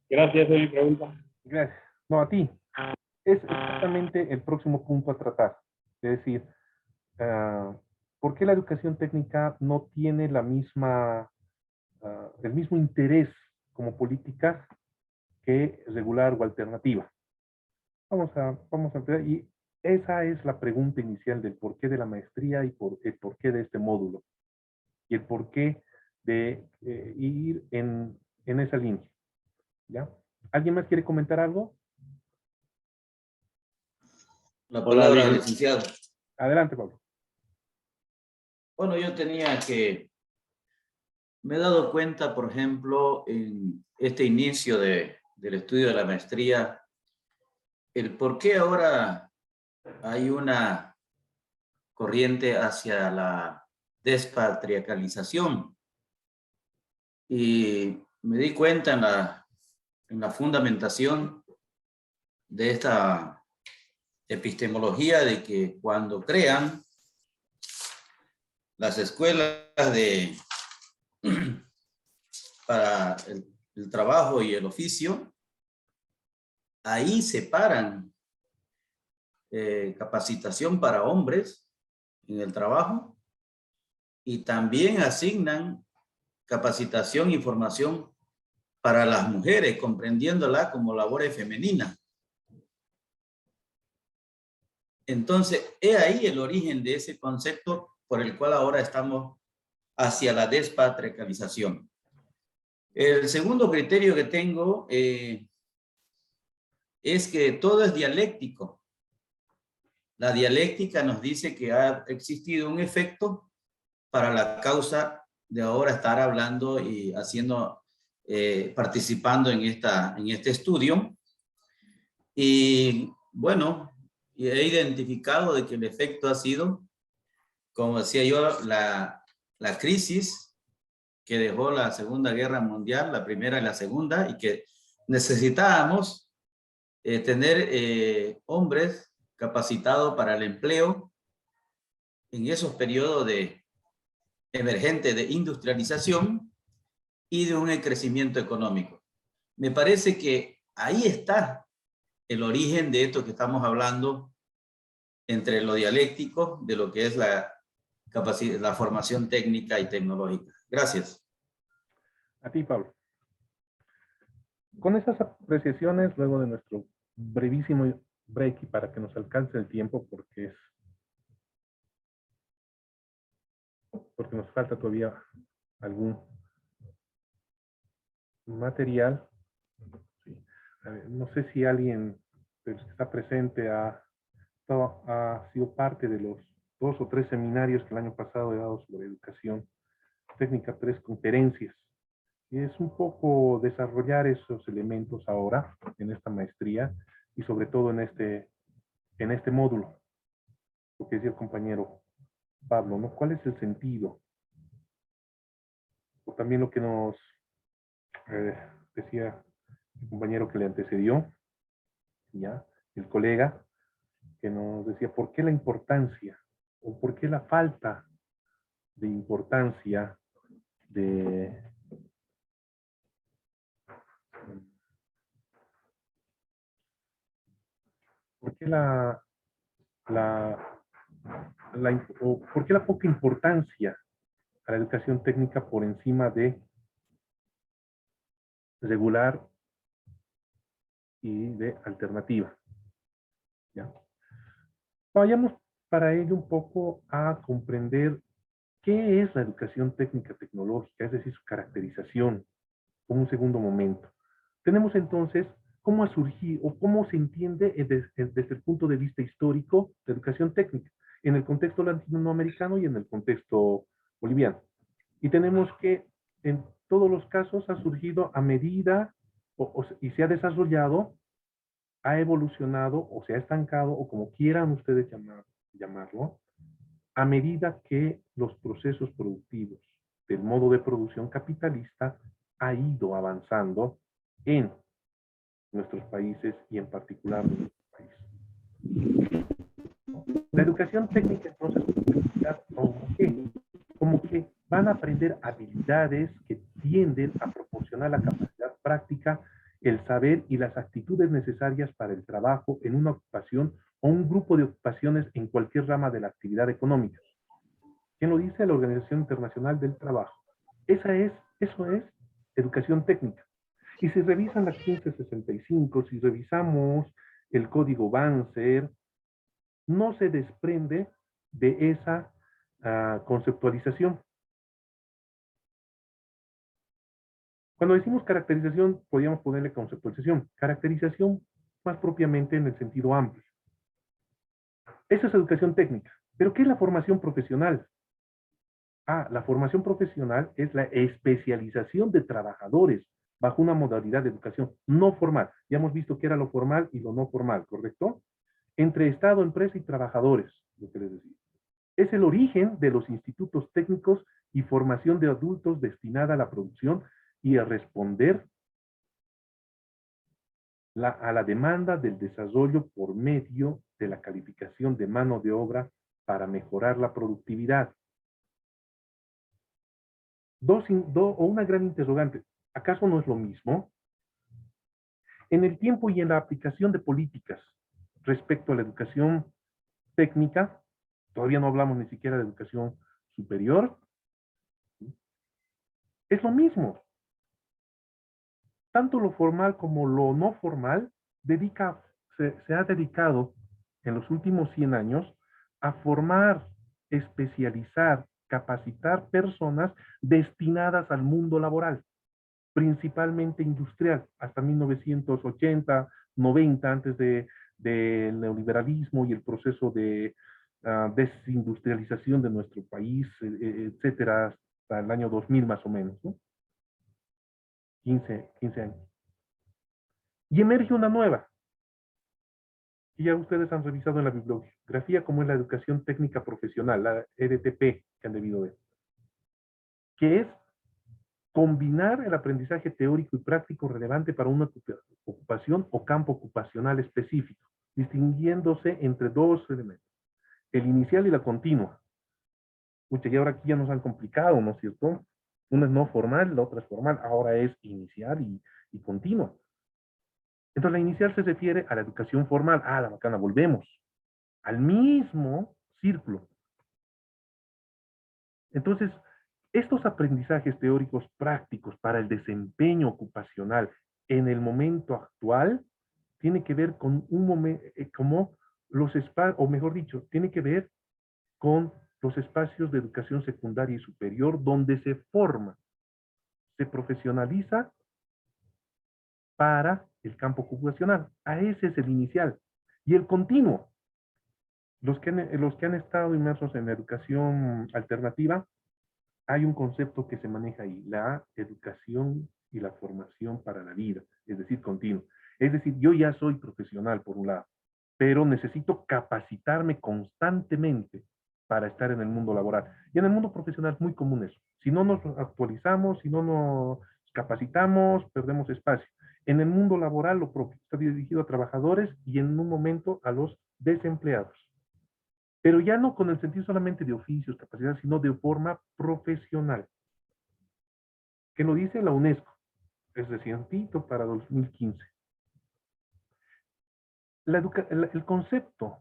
Gracias, esa es mi pregunta. Gracias. No, a ti. Es exactamente el próximo punto a tratar. Es decir, ¿por qué la educación técnica no tiene la misma, el mismo interés como política que regular o alternativa? Vamos a empezar. Y esa es la pregunta inicial del porqué de la maestría y el porqué de este módulo. Y el porqué de ir en esa línea. ¿Ya? ¿Alguien más quiere comentar algo? La palabra al licenciado. Adelante, Pablo. Bueno, yo me he dado cuenta, por ejemplo, en este inicio del estudio de la maestría, el por qué ahora hay una corriente hacia la despatriarcalización. Y me di cuenta en la fundamentación de esta epistemología de que cuando crean las escuelas para el trabajo y el oficio, ahí separan capacitación para hombres en el trabajo y también asignan capacitación y formación para las mujeres, comprendiéndola como labores femeninas. Entonces, he ahí el origen de ese concepto por el cual ahora estamos hacia la despatriarcalización. El segundo criterio que tengo es que todo es dialéctico. La dialéctica nos dice que ha existido un efecto para la causa de ahora estar hablando y haciendo, participando en este estudio. Y bueno, he identificado de que el efecto ha sido, como decía yo, la crisis que dejó la Segunda Guerra Mundial, la primera y la segunda, y que necesitábamos tener hombres capacitados para el empleo en esos periodos emergentes de industrialización y de un crecimiento económico. Me parece que ahí está el origen de esto que estamos hablando entre lo dialéctico de lo que es la formación técnica y tecnológica. Gracias. A ti, Pablo. Con esas apreciaciones, luego de nuestro brevísimo break y para que nos alcance el tiempo, porque nos falta todavía algún material. Sí. No sé si alguien de los que está presente ha sido parte de los 2 o 3 seminarios que el año pasado he dado sobre educación técnica, 3 conferencias. Y es un poco desarrollar esos elementos ahora en esta maestría y sobre todo en este módulo, lo que decía el compañero Pablo, ¿no? ¿Cuál es el sentido? O también lo que nos decía el compañero que le antecedió, ¿ya? El colega, que nos decía por qué la importancia o por qué la falta de importancia de por qué por qué la poca importancia a la educación técnica por encima de regular y de alternativa. ¿Ya? Vayamos para ello un poco a comprender qué es la educación técnica tecnológica, es decir, su caracterización, como un segundo momento. Tenemos entonces cómo ha surgido o cómo se entiende desde el punto de vista histórico de educación técnica, en el contexto latinoamericano y en el contexto boliviano. Y tenemos que en todos los casos ha surgido a medida y se ha desarrollado, ha evolucionado o se ha estancado o como quieran ustedes llamarlo, a medida que los procesos productivos del modo de producción capitalista ha ido avanzando en nuestros países y en particular en nuestro país. La educación técnica entonces como que van a aprender habilidades que tienden a proporcionar la capacidad práctica, el saber y las actitudes necesarias para el trabajo en una ocupación o un grupo de ocupaciones en cualquier rama de la actividad económica. ¿Quién lo dice? La Organización Internacional del Trabajo. Eso es educación técnica. Y si revisan la 1565, si revisamos el código Banzer, no se desprende de esa conceptualización. Cuando decimos caracterización, podríamos ponerle conceptualización. Caracterización más propiamente en el sentido amplio. Eso es educación técnica. ¿Pero qué es la formación profesional? La formación profesional es la especialización de trabajadores bajo una modalidad de educación no formal. Ya hemos visto qué era lo formal y lo no formal, ¿correcto? Entre Estado, empresa y trabajadores, lo que les decía. Es el origen de los institutos técnicos y formación de adultos destinada a la producción y a responder a la demanda del desarrollo por medio de la calificación de mano de obra para mejorar la productividad. O una gran interrogante, ¿acaso no es lo mismo? En el tiempo y en la aplicación de políticas respecto a la educación técnica, todavía no hablamos ni siquiera de educación superior, es lo mismo. Tanto lo formal como lo no formal se ha dedicado en los últimos 100 años a formar, especializar, capacitar personas destinadas al mundo laboral, principalmente industrial, hasta 1980, 90, antes del neoliberalismo y el proceso de desindustrialización de nuestro país, etcétera, hasta el año 2000 más o menos, ¿no? 15 años. Y emerge una nueva, que ya ustedes han revisado en la bibliografía, como es la educación técnica profesional, la EDTP, que han debido ver, que es combinar el aprendizaje teórico y práctico relevante para una ocupación o campo ocupacional específico, distinguiéndose entre dos elementos, el inicial y la continua. Pucha, y ahora aquí ya nos han complicado, ¿no es cierto? Una es no formal, la otra es formal, ahora es inicial y continua. Entonces la inicial se refiere a la educación formal. Ah, la bacana, volvemos al mismo círculo. Entonces, estos aprendizajes teóricos prácticos para el desempeño ocupacional en el momento actual tiene que ver con un momento, como los espacios, o mejor dicho, tiene que ver con los espacios de educación secundaria y superior donde se forma, se profesionaliza para el campo ocupacional. A ese es el inicial. Y el continuo. Los que han estado inmersos en la educación alternativa, hay un concepto que se maneja ahí, la educación y la formación para la vida, es decir, continuo. Es decir, yo ya soy profesional por un lado, pero necesito capacitarme constantemente para estar en el mundo laboral. Y en el mundo profesional es muy común eso. Si no nos actualizamos, si no nos capacitamos, perdemos espacio. En el mundo laboral lo propio, está dirigido a trabajadores y en un momento a los desempleados. Pero ya no con el sentido solamente de oficios, capacidad, sino de forma profesional. ¿Qué lo dice la UNESCO? Es recientito para 2015. El concepto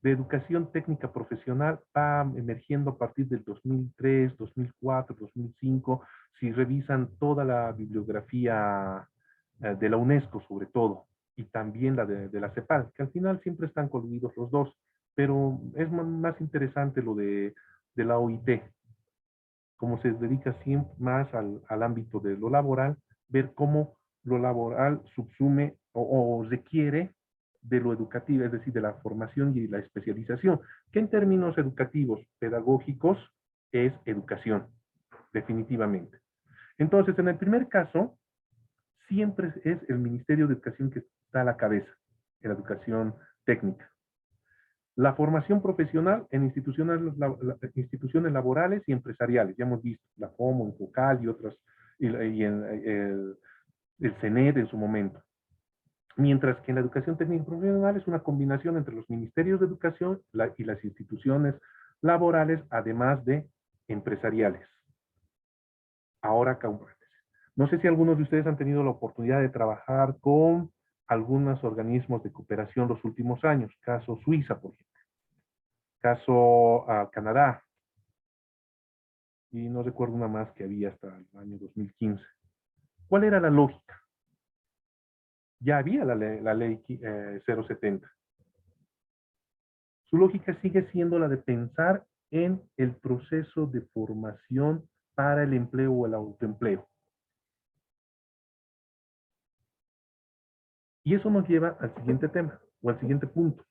de educación técnica profesional va emergiendo a partir del 2003, 2004, 2005, si revisan toda la bibliografía de la UNESCO sobre todo, y también la de la CEPAL, que al final siempre están coludidos los dos, pero es más interesante lo de la OIT, como se dedica siempre más al ámbito de lo laboral, ver cómo lo laboral subsume o requiere de lo educativo, es decir, de la formación y la especialización, que en términos educativos, pedagógicos, es educación, definitivamente. Entonces, en el primer caso, siempre es el Ministerio de Educación que está a la cabeza, en la educación técnica. La formación profesional en instituciones laborales y empresariales, ya hemos visto, la FOMO, Infocal y otras, y el CENED en su momento. Mientras que en la educación técnica profesional es una combinación entre los ministerios de educación y las instituciones laborales, además de empresariales. Ahora, no sé si algunos de ustedes han tenido la oportunidad de trabajar con algunos organismos de cooperación los últimos años, caso Suiza, por ejemplo, caso Canadá, y no recuerdo una más que había hasta el año 2015. ¿Cuál era la lógica? Ya había la ley 070. Su lógica sigue siendo la de pensar en el proceso de formación para el empleo o el autoempleo. Y eso nos lleva al siguiente tema, o al siguiente punto.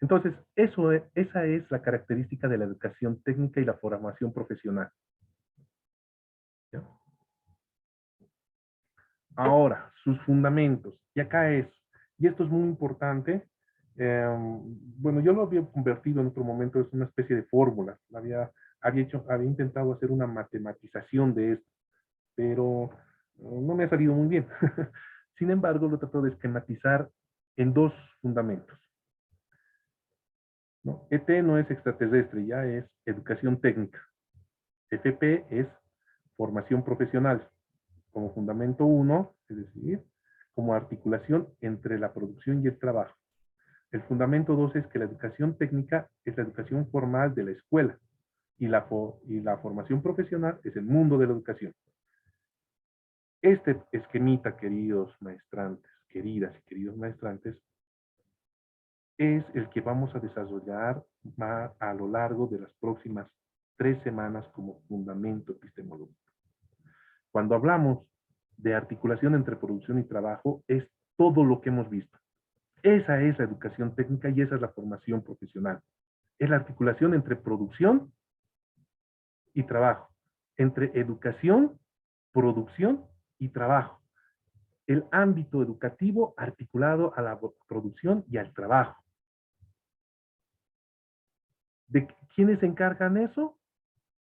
Entonces, esa es la característica de la educación técnica y la formación profesional. ¿Ya? Ahora, sus fundamentos. Y acá y esto es muy importante, bueno, yo lo había convertido en otro momento, es una especie de fórmula. Había intentado hacer una matematización de esto, pero no me ha salido muy bien. Sin embargo, lo trato de esquematizar en dos fundamentos. ¿No? ET no es extraterrestre, ya es educación técnica. FP es formación profesional, como fundamento 1, es decir, como articulación entre la producción y el trabajo. El fundamento 2 es que la educación técnica es la educación formal de la escuela y la formación profesional es el mundo de la educación. Este esquemita, queridos maestrantes, queridas y queridos maestrantes, es el que vamos a desarrollar a lo largo de las próximas 3 semanas como fundamento epistemológico. Cuando hablamos de articulación entre producción y trabajo, es todo lo que hemos visto. Esa es la educación técnica y esa es la formación profesional. Es la articulación entre producción y trabajo, entre educación, producción y trabajo. El ámbito educativo articulado a la producción y al trabajo. ¿De quiénes se encargan eso?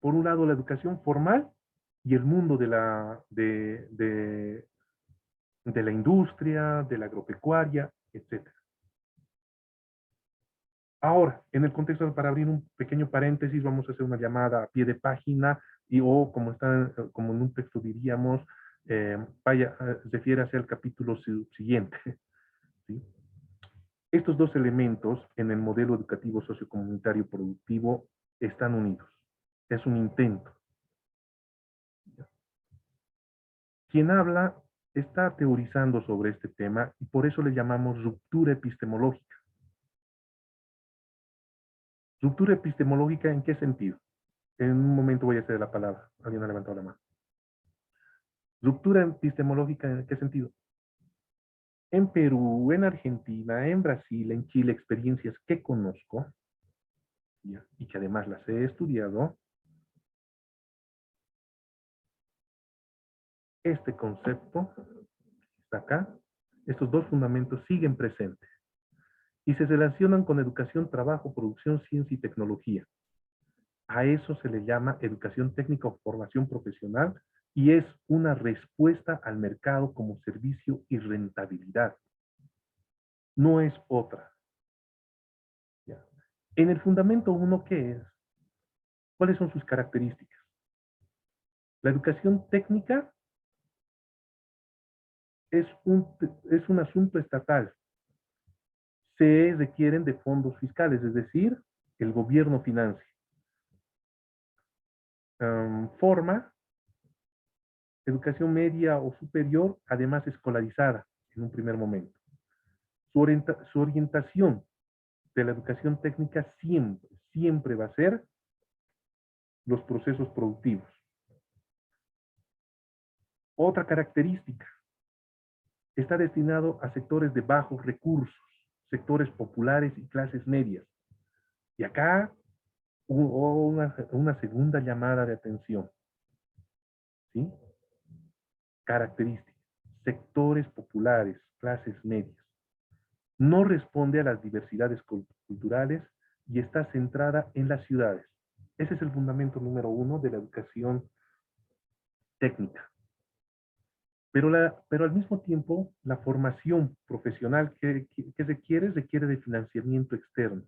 Por un lado, la educación formal y el mundo de la industria, de la agropecuaria, etc. Ahora, en el contexto, para abrir un pequeño paréntesis, vamos a hacer una llamada a pie de página o como en un texto diríamos, refiérase al capítulo siguiente. ¿Sí? Estos dos elementos en el modelo educativo sociocomunitario productivo están unidos. Es un intento. Quien habla está teorizando sobre este tema y por eso le llamamos ruptura epistemológica. ¿Ruptura epistemológica en qué sentido? En un momento voy a ceder la palabra. Alguien ha levantado la mano. ¿Ruptura epistemológica en qué sentido? En Perú, en Argentina, en Brasil, en Chile, experiencias que conozco, ¿ya? Y que además las he estudiado, este concepto está acá, estos dos fundamentos siguen presentes y se relacionan con educación, trabajo, producción, ciencia y tecnología. A eso se le llama educación técnica o formación profesional y es una respuesta al mercado como servicio y rentabilidad. No es otra. ¿Ya? En el fundamento 1, ¿qué es? ¿Cuáles son sus características? La educación técnica es un asunto estatal. Se requieren de fondos fiscales, es decir, el gobierno financia. Forma educación media o superior, además escolarizada en un primer momento. Su orientación de la educación técnica siempre va a ser los procesos productivos. Otra característica, está destinado a sectores de bajos recursos, sectores populares y clases medias. Y acá una segunda llamada de atención. ¿Sí? Características, sectores populares, clases medias. No responde a las diversidades culturales y está centrada en las ciudades. Ese es el fundamento número 1 de la educación técnica. Pero al mismo tiempo, la formación profesional que requiere de financiamiento externo,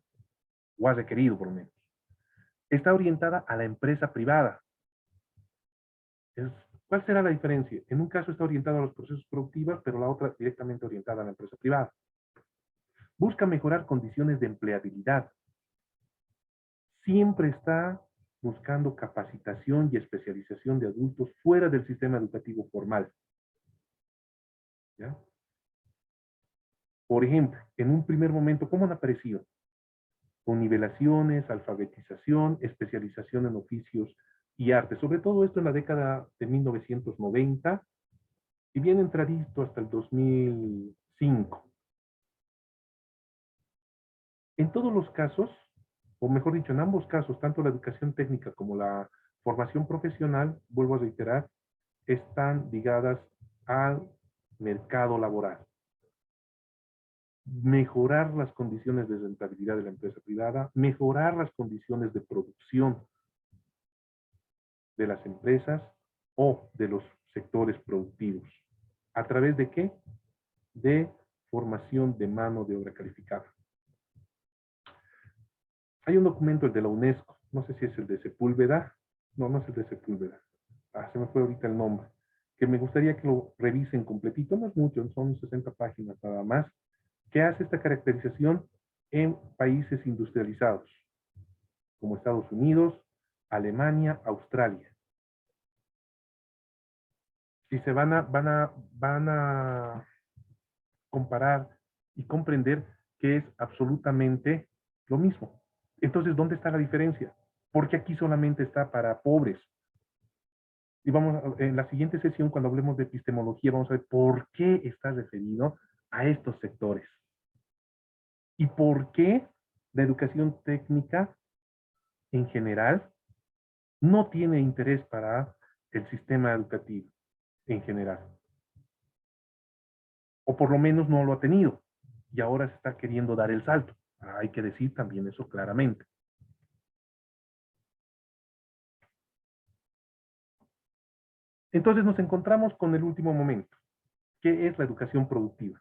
o ha requerido por lo menos. Está orientada a la empresa privada. ¿Cuál será la diferencia? En un caso está orientada a los procesos productivos, pero la otra directamente orientada a la empresa privada. Busca mejorar condiciones de empleabilidad. Siempre está buscando capacitación y especialización de adultos fuera del sistema educativo formal. ¿Ya? Por ejemplo, en un primer momento, ¿cómo han aparecido? Con nivelaciones, alfabetización, especialización en oficios y arte. Sobre todo esto en la década de 1990 y bien entradito hasta el 2005. En todos los casos, o mejor dicho, en ambos casos, tanto la educación técnica como la formación profesional, vuelvo a reiterar, están ligadas al mercado laboral. Mejorar las condiciones de rentabilidad de la empresa privada, mejorar las condiciones de producción de las empresas o de los sectores productivos. ¿A través de qué? De formación de mano de obra calificada. Hay un documento, el de la UNESCO, no sé si es el de Sepúlveda, no es el de Sepúlveda, se me fue ahorita el nombre, que me gustaría que lo revisen completito, no es mucho, son 60 páginas nada más, que hace esta caracterización en países industrializados, como Estados Unidos, Alemania, Australia. Si se van a comparar y comprender que es absolutamente lo mismo. Entonces, ¿dónde está la diferencia? Porque aquí solamente está para pobres. Y en la siguiente sesión, cuando hablemos de epistemología, vamos a ver por qué está referido a estos sectores. Y por qué La educación técnica, en general, no tiene interés para el sistema educativo, en general. O por lo menos no lo ha tenido. Y ahora se está queriendo dar el salto. Hay que decir también eso claramente. Entonces nos encontramos con el último momento, que es la educación productiva.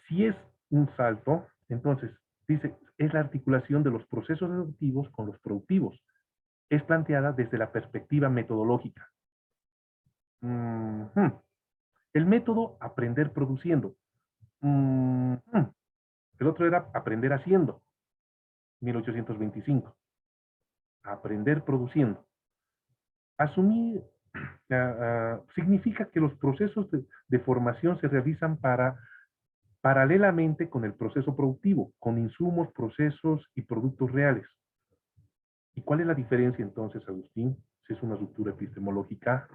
Si es un salto, entonces, dice, es la articulación de los procesos educativos con los productivos. Es planteada desde la perspectiva metodológica. El método, aprender produciendo. El otro era aprender haciendo, 1825. Aprender produciendo. Asumir significa que los procesos de formación se realizan paralelamente con el proceso productivo, con insumos, procesos y productos reales. ¿Y cuál es la diferencia entonces, Agustín? Si es una ruptura epistemológica,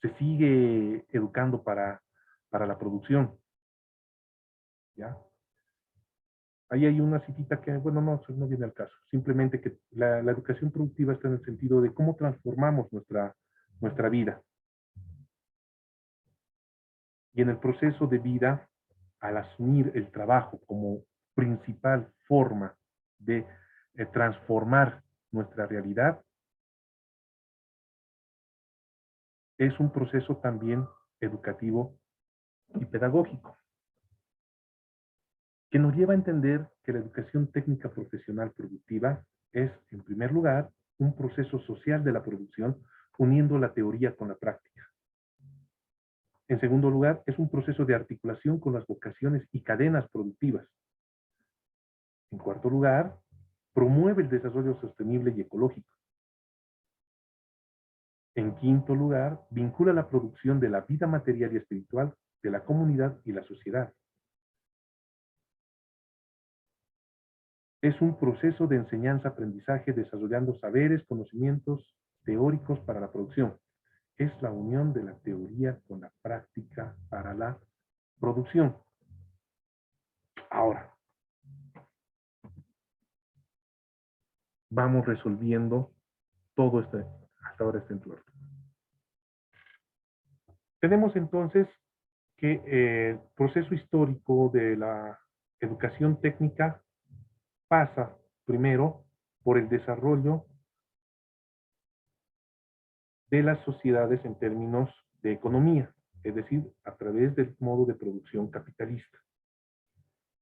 se sigue educando para la producción. ¿Ya? Ahí hay una citita que, bueno, no viene al caso. Simplemente que la educación productiva está en el sentido de cómo transformamos nuestra vida. Y en el proceso de vida, al asumir el trabajo como principal forma de transformar nuestra realidad, es un proceso también educativo y pedagógico, que nos lleva a entender que la educación técnica profesional productiva es, en primer lugar, un proceso social de la producción, uniendo la teoría con la práctica. En segundo lugar, es un proceso de articulación con las vocaciones y cadenas productivas. En cuarto lugar, promueve el desarrollo sostenible y ecológico. En quinto lugar, vincula la producción de la vida material y espiritual de la comunidad y la sociedad. Es un proceso de enseñanza-aprendizaje desarrollando saberes, conocimientos teóricos para la producción. Es la unión de la teoría con la práctica para la producción. Ahora, vamos resolviendo todo hasta ahora este entorno. Tenemos entonces que el proceso histórico de la educación técnica pasa primero por el desarrollo de las sociedades en términos de economía, es decir, a través del modo de producción capitalista.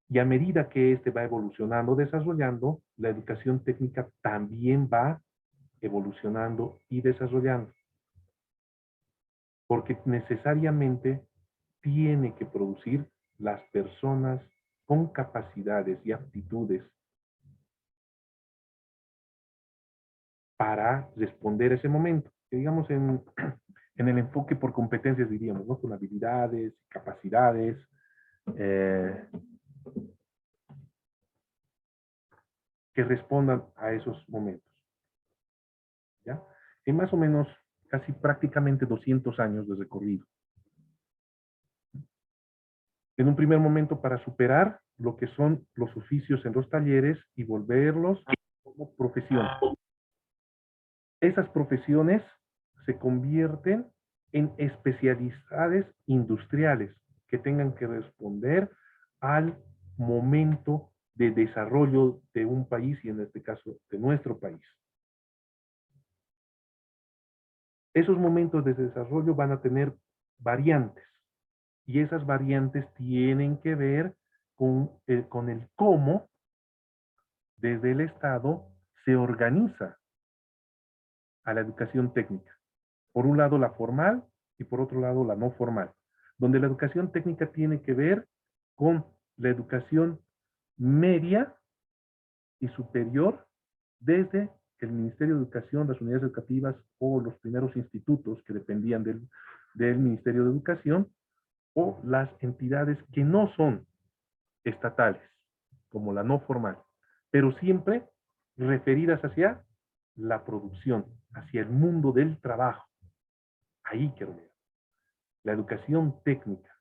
Y a medida que éste va evolucionando, desarrollando, la educación técnica también va evolucionando y desarrollando. Porque necesariamente tiene que producir las personas con capacidades y aptitudes para responder a ese momento. Que digamos en el enfoque por competencias diríamos, ¿no? Con habilidades, capacidades, que respondan a esos momentos. ¿Ya? En más o menos casi prácticamente 200 años de recorrido. En un primer momento para superar lo que son los oficios en los talleres y volverlos como profesión. Esas profesiones se convierten en especialidades industriales que tengan que responder al momento de desarrollo de un país y en este caso de nuestro país. Esos momentos de desarrollo van a tener variantes y esas variantes tienen que ver con el cómo desde el Estado se organiza a la educación técnica. Por un lado la formal y por otro lado la no formal, donde la educación técnica tiene que ver con la educación media y superior desde el Ministerio de Educación, las unidades educativas o los primeros institutos que dependían del Ministerio de Educación o las entidades que no son estatales, como la no formal, pero siempre referidas hacia la producción, hacia el mundo del trabajo. Ahí quiero ver. La educación técnica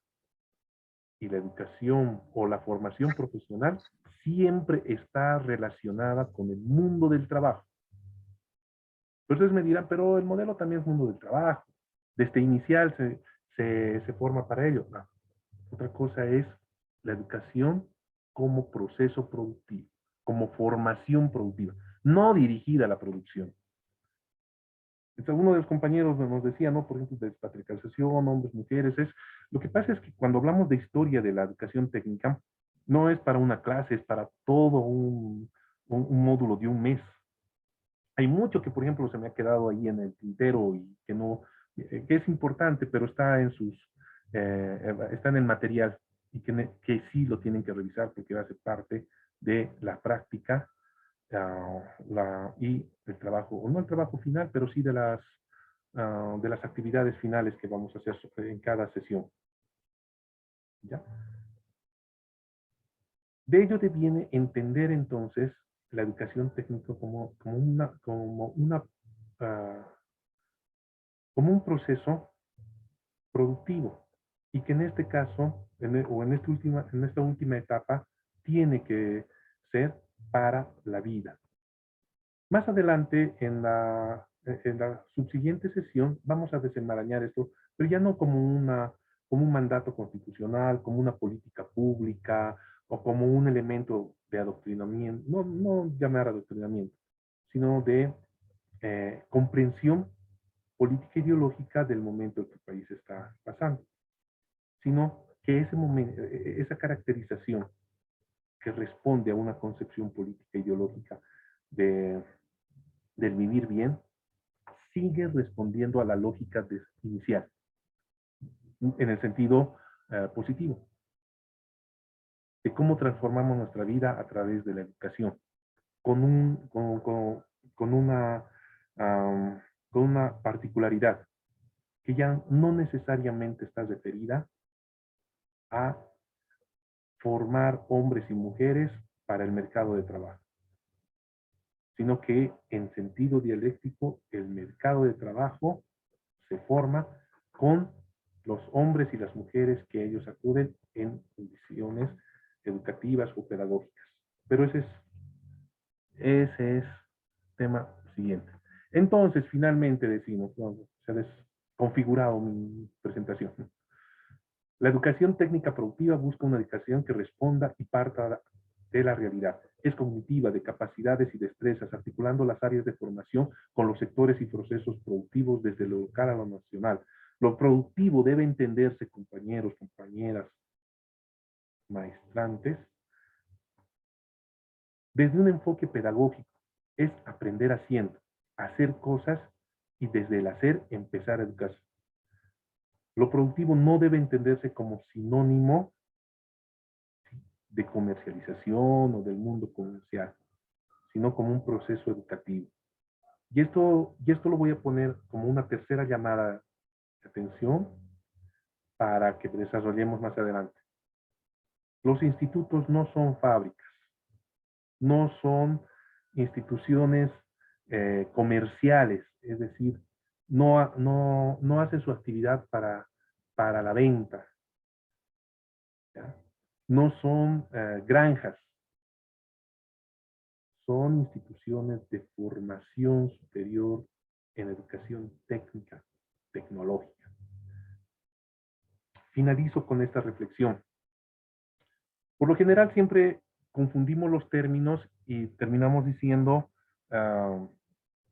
y la educación o la formación profesional siempre está relacionada con el mundo del trabajo. Entonces me dirán, pero el modelo también es mundo del trabajo. Desde inicial se forma para ello. No. Otra cosa es la educación como proceso productivo, como formación productiva, no dirigida a la producción. Entonces, uno de los compañeros nos decía, ¿no? Por ejemplo, de despatriarcalización, hombres, mujeres, lo que pasa es que cuando hablamos de historia de la educación técnica, no es para una clase, es para todo un módulo de un mes. Hay mucho que, por ejemplo, se me ha quedado ahí en el tintero y que no, que es importante, pero está en está en el material y que sí lo tienen que revisar porque va a ser parte de la práctica y el trabajo, o no el trabajo final, pero sí de las actividades finales que vamos a hacer en cada sesión. ¿Ya? De ello deviene entender entonces la educación técnica como un proceso productivo y que en este caso, en esta última etapa, tiene que ser para la vida. Más adelante, en la subsiguiente sesión, vamos a desenmarañar esto, pero ya no como un mandato constitucional, como una política pública o como un elemento de adoctrinamiento, no llamar adoctrinamiento, sino de comprensión política ideológica del momento en que el país está pasando, sino que ese momento, esa caracterización que responde a una concepción política ideológica del vivir bien, sigue respondiendo a la lógica inicial, en el sentido positivo, de cómo transformamos nuestra vida a través de la educación, con una particularidad que ya no necesariamente está referida a formar hombres y mujeres para el mercado de trabajo, sino que en sentido dialéctico el mercado de trabajo se forma con los hombres y las mujeres que ellos acuden en condiciones educativas o pedagógicas. Pero ese es tema siguiente. Entonces, finalmente decimos, no, se ha desconfigurado mi presentación. La educación técnica productiva busca una educación que responda y parta de la realidad. Es cognitiva, de capacidades y destrezas, articulando las áreas de formación con los sectores y procesos productivos desde lo local a lo nacional. Lo productivo debe entenderse, compañeros, compañeras, maestrantes, desde un enfoque pedagógico. Es aprender haciendo, hacer cosas y desde el hacer empezar a educarse. Lo productivo no debe entenderse como sinónimo de comercialización o del mundo comercial, sino como un proceso educativo. Y esto lo voy a poner como una tercera llamada de atención para que desarrollemos más adelante. Los institutos no son fábricas, no son instituciones comerciales, es decir, no hacen su actividad para la venta, ¿ya? No son granjas, son instituciones de formación superior en educación técnica, tecnológica. Finalizo con esta reflexión. Por lo general siempre confundimos los términos y terminamos diciendo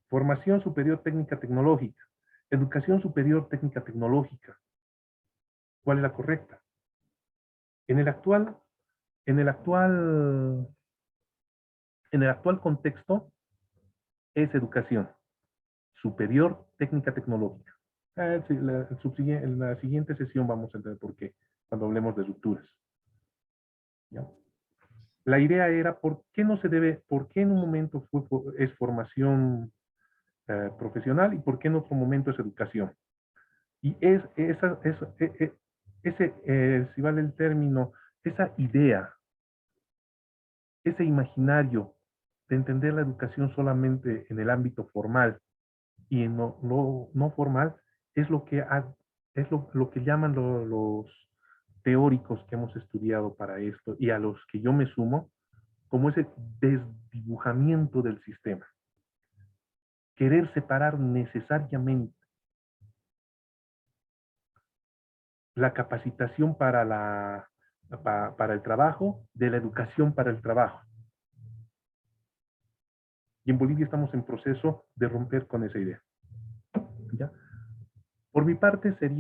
formación superior técnica tecnológica, educación superior técnica tecnológica. ¿Cuál es la correcta? En el actual contexto es educación superior técnica tecnológica. En la siguiente sesión vamos a entender por qué, cuando hablemos de rupturas. ¿Ya? La idea era por qué en un momento es formación profesional y por qué en otro momento es educación. Y si vale el término, esa idea, ese imaginario de entender la educación solamente en el ámbito formal y no formal, es lo que llaman teóricos que hemos estudiado para esto y a los que yo me sumo, como ese desdibujamiento del sistema. Querer separar necesariamente la capacitación para el trabajo de la educación para el trabajo. Y en Bolivia estamos en proceso de romper con esa idea. ¿Ya? Por mi parte sería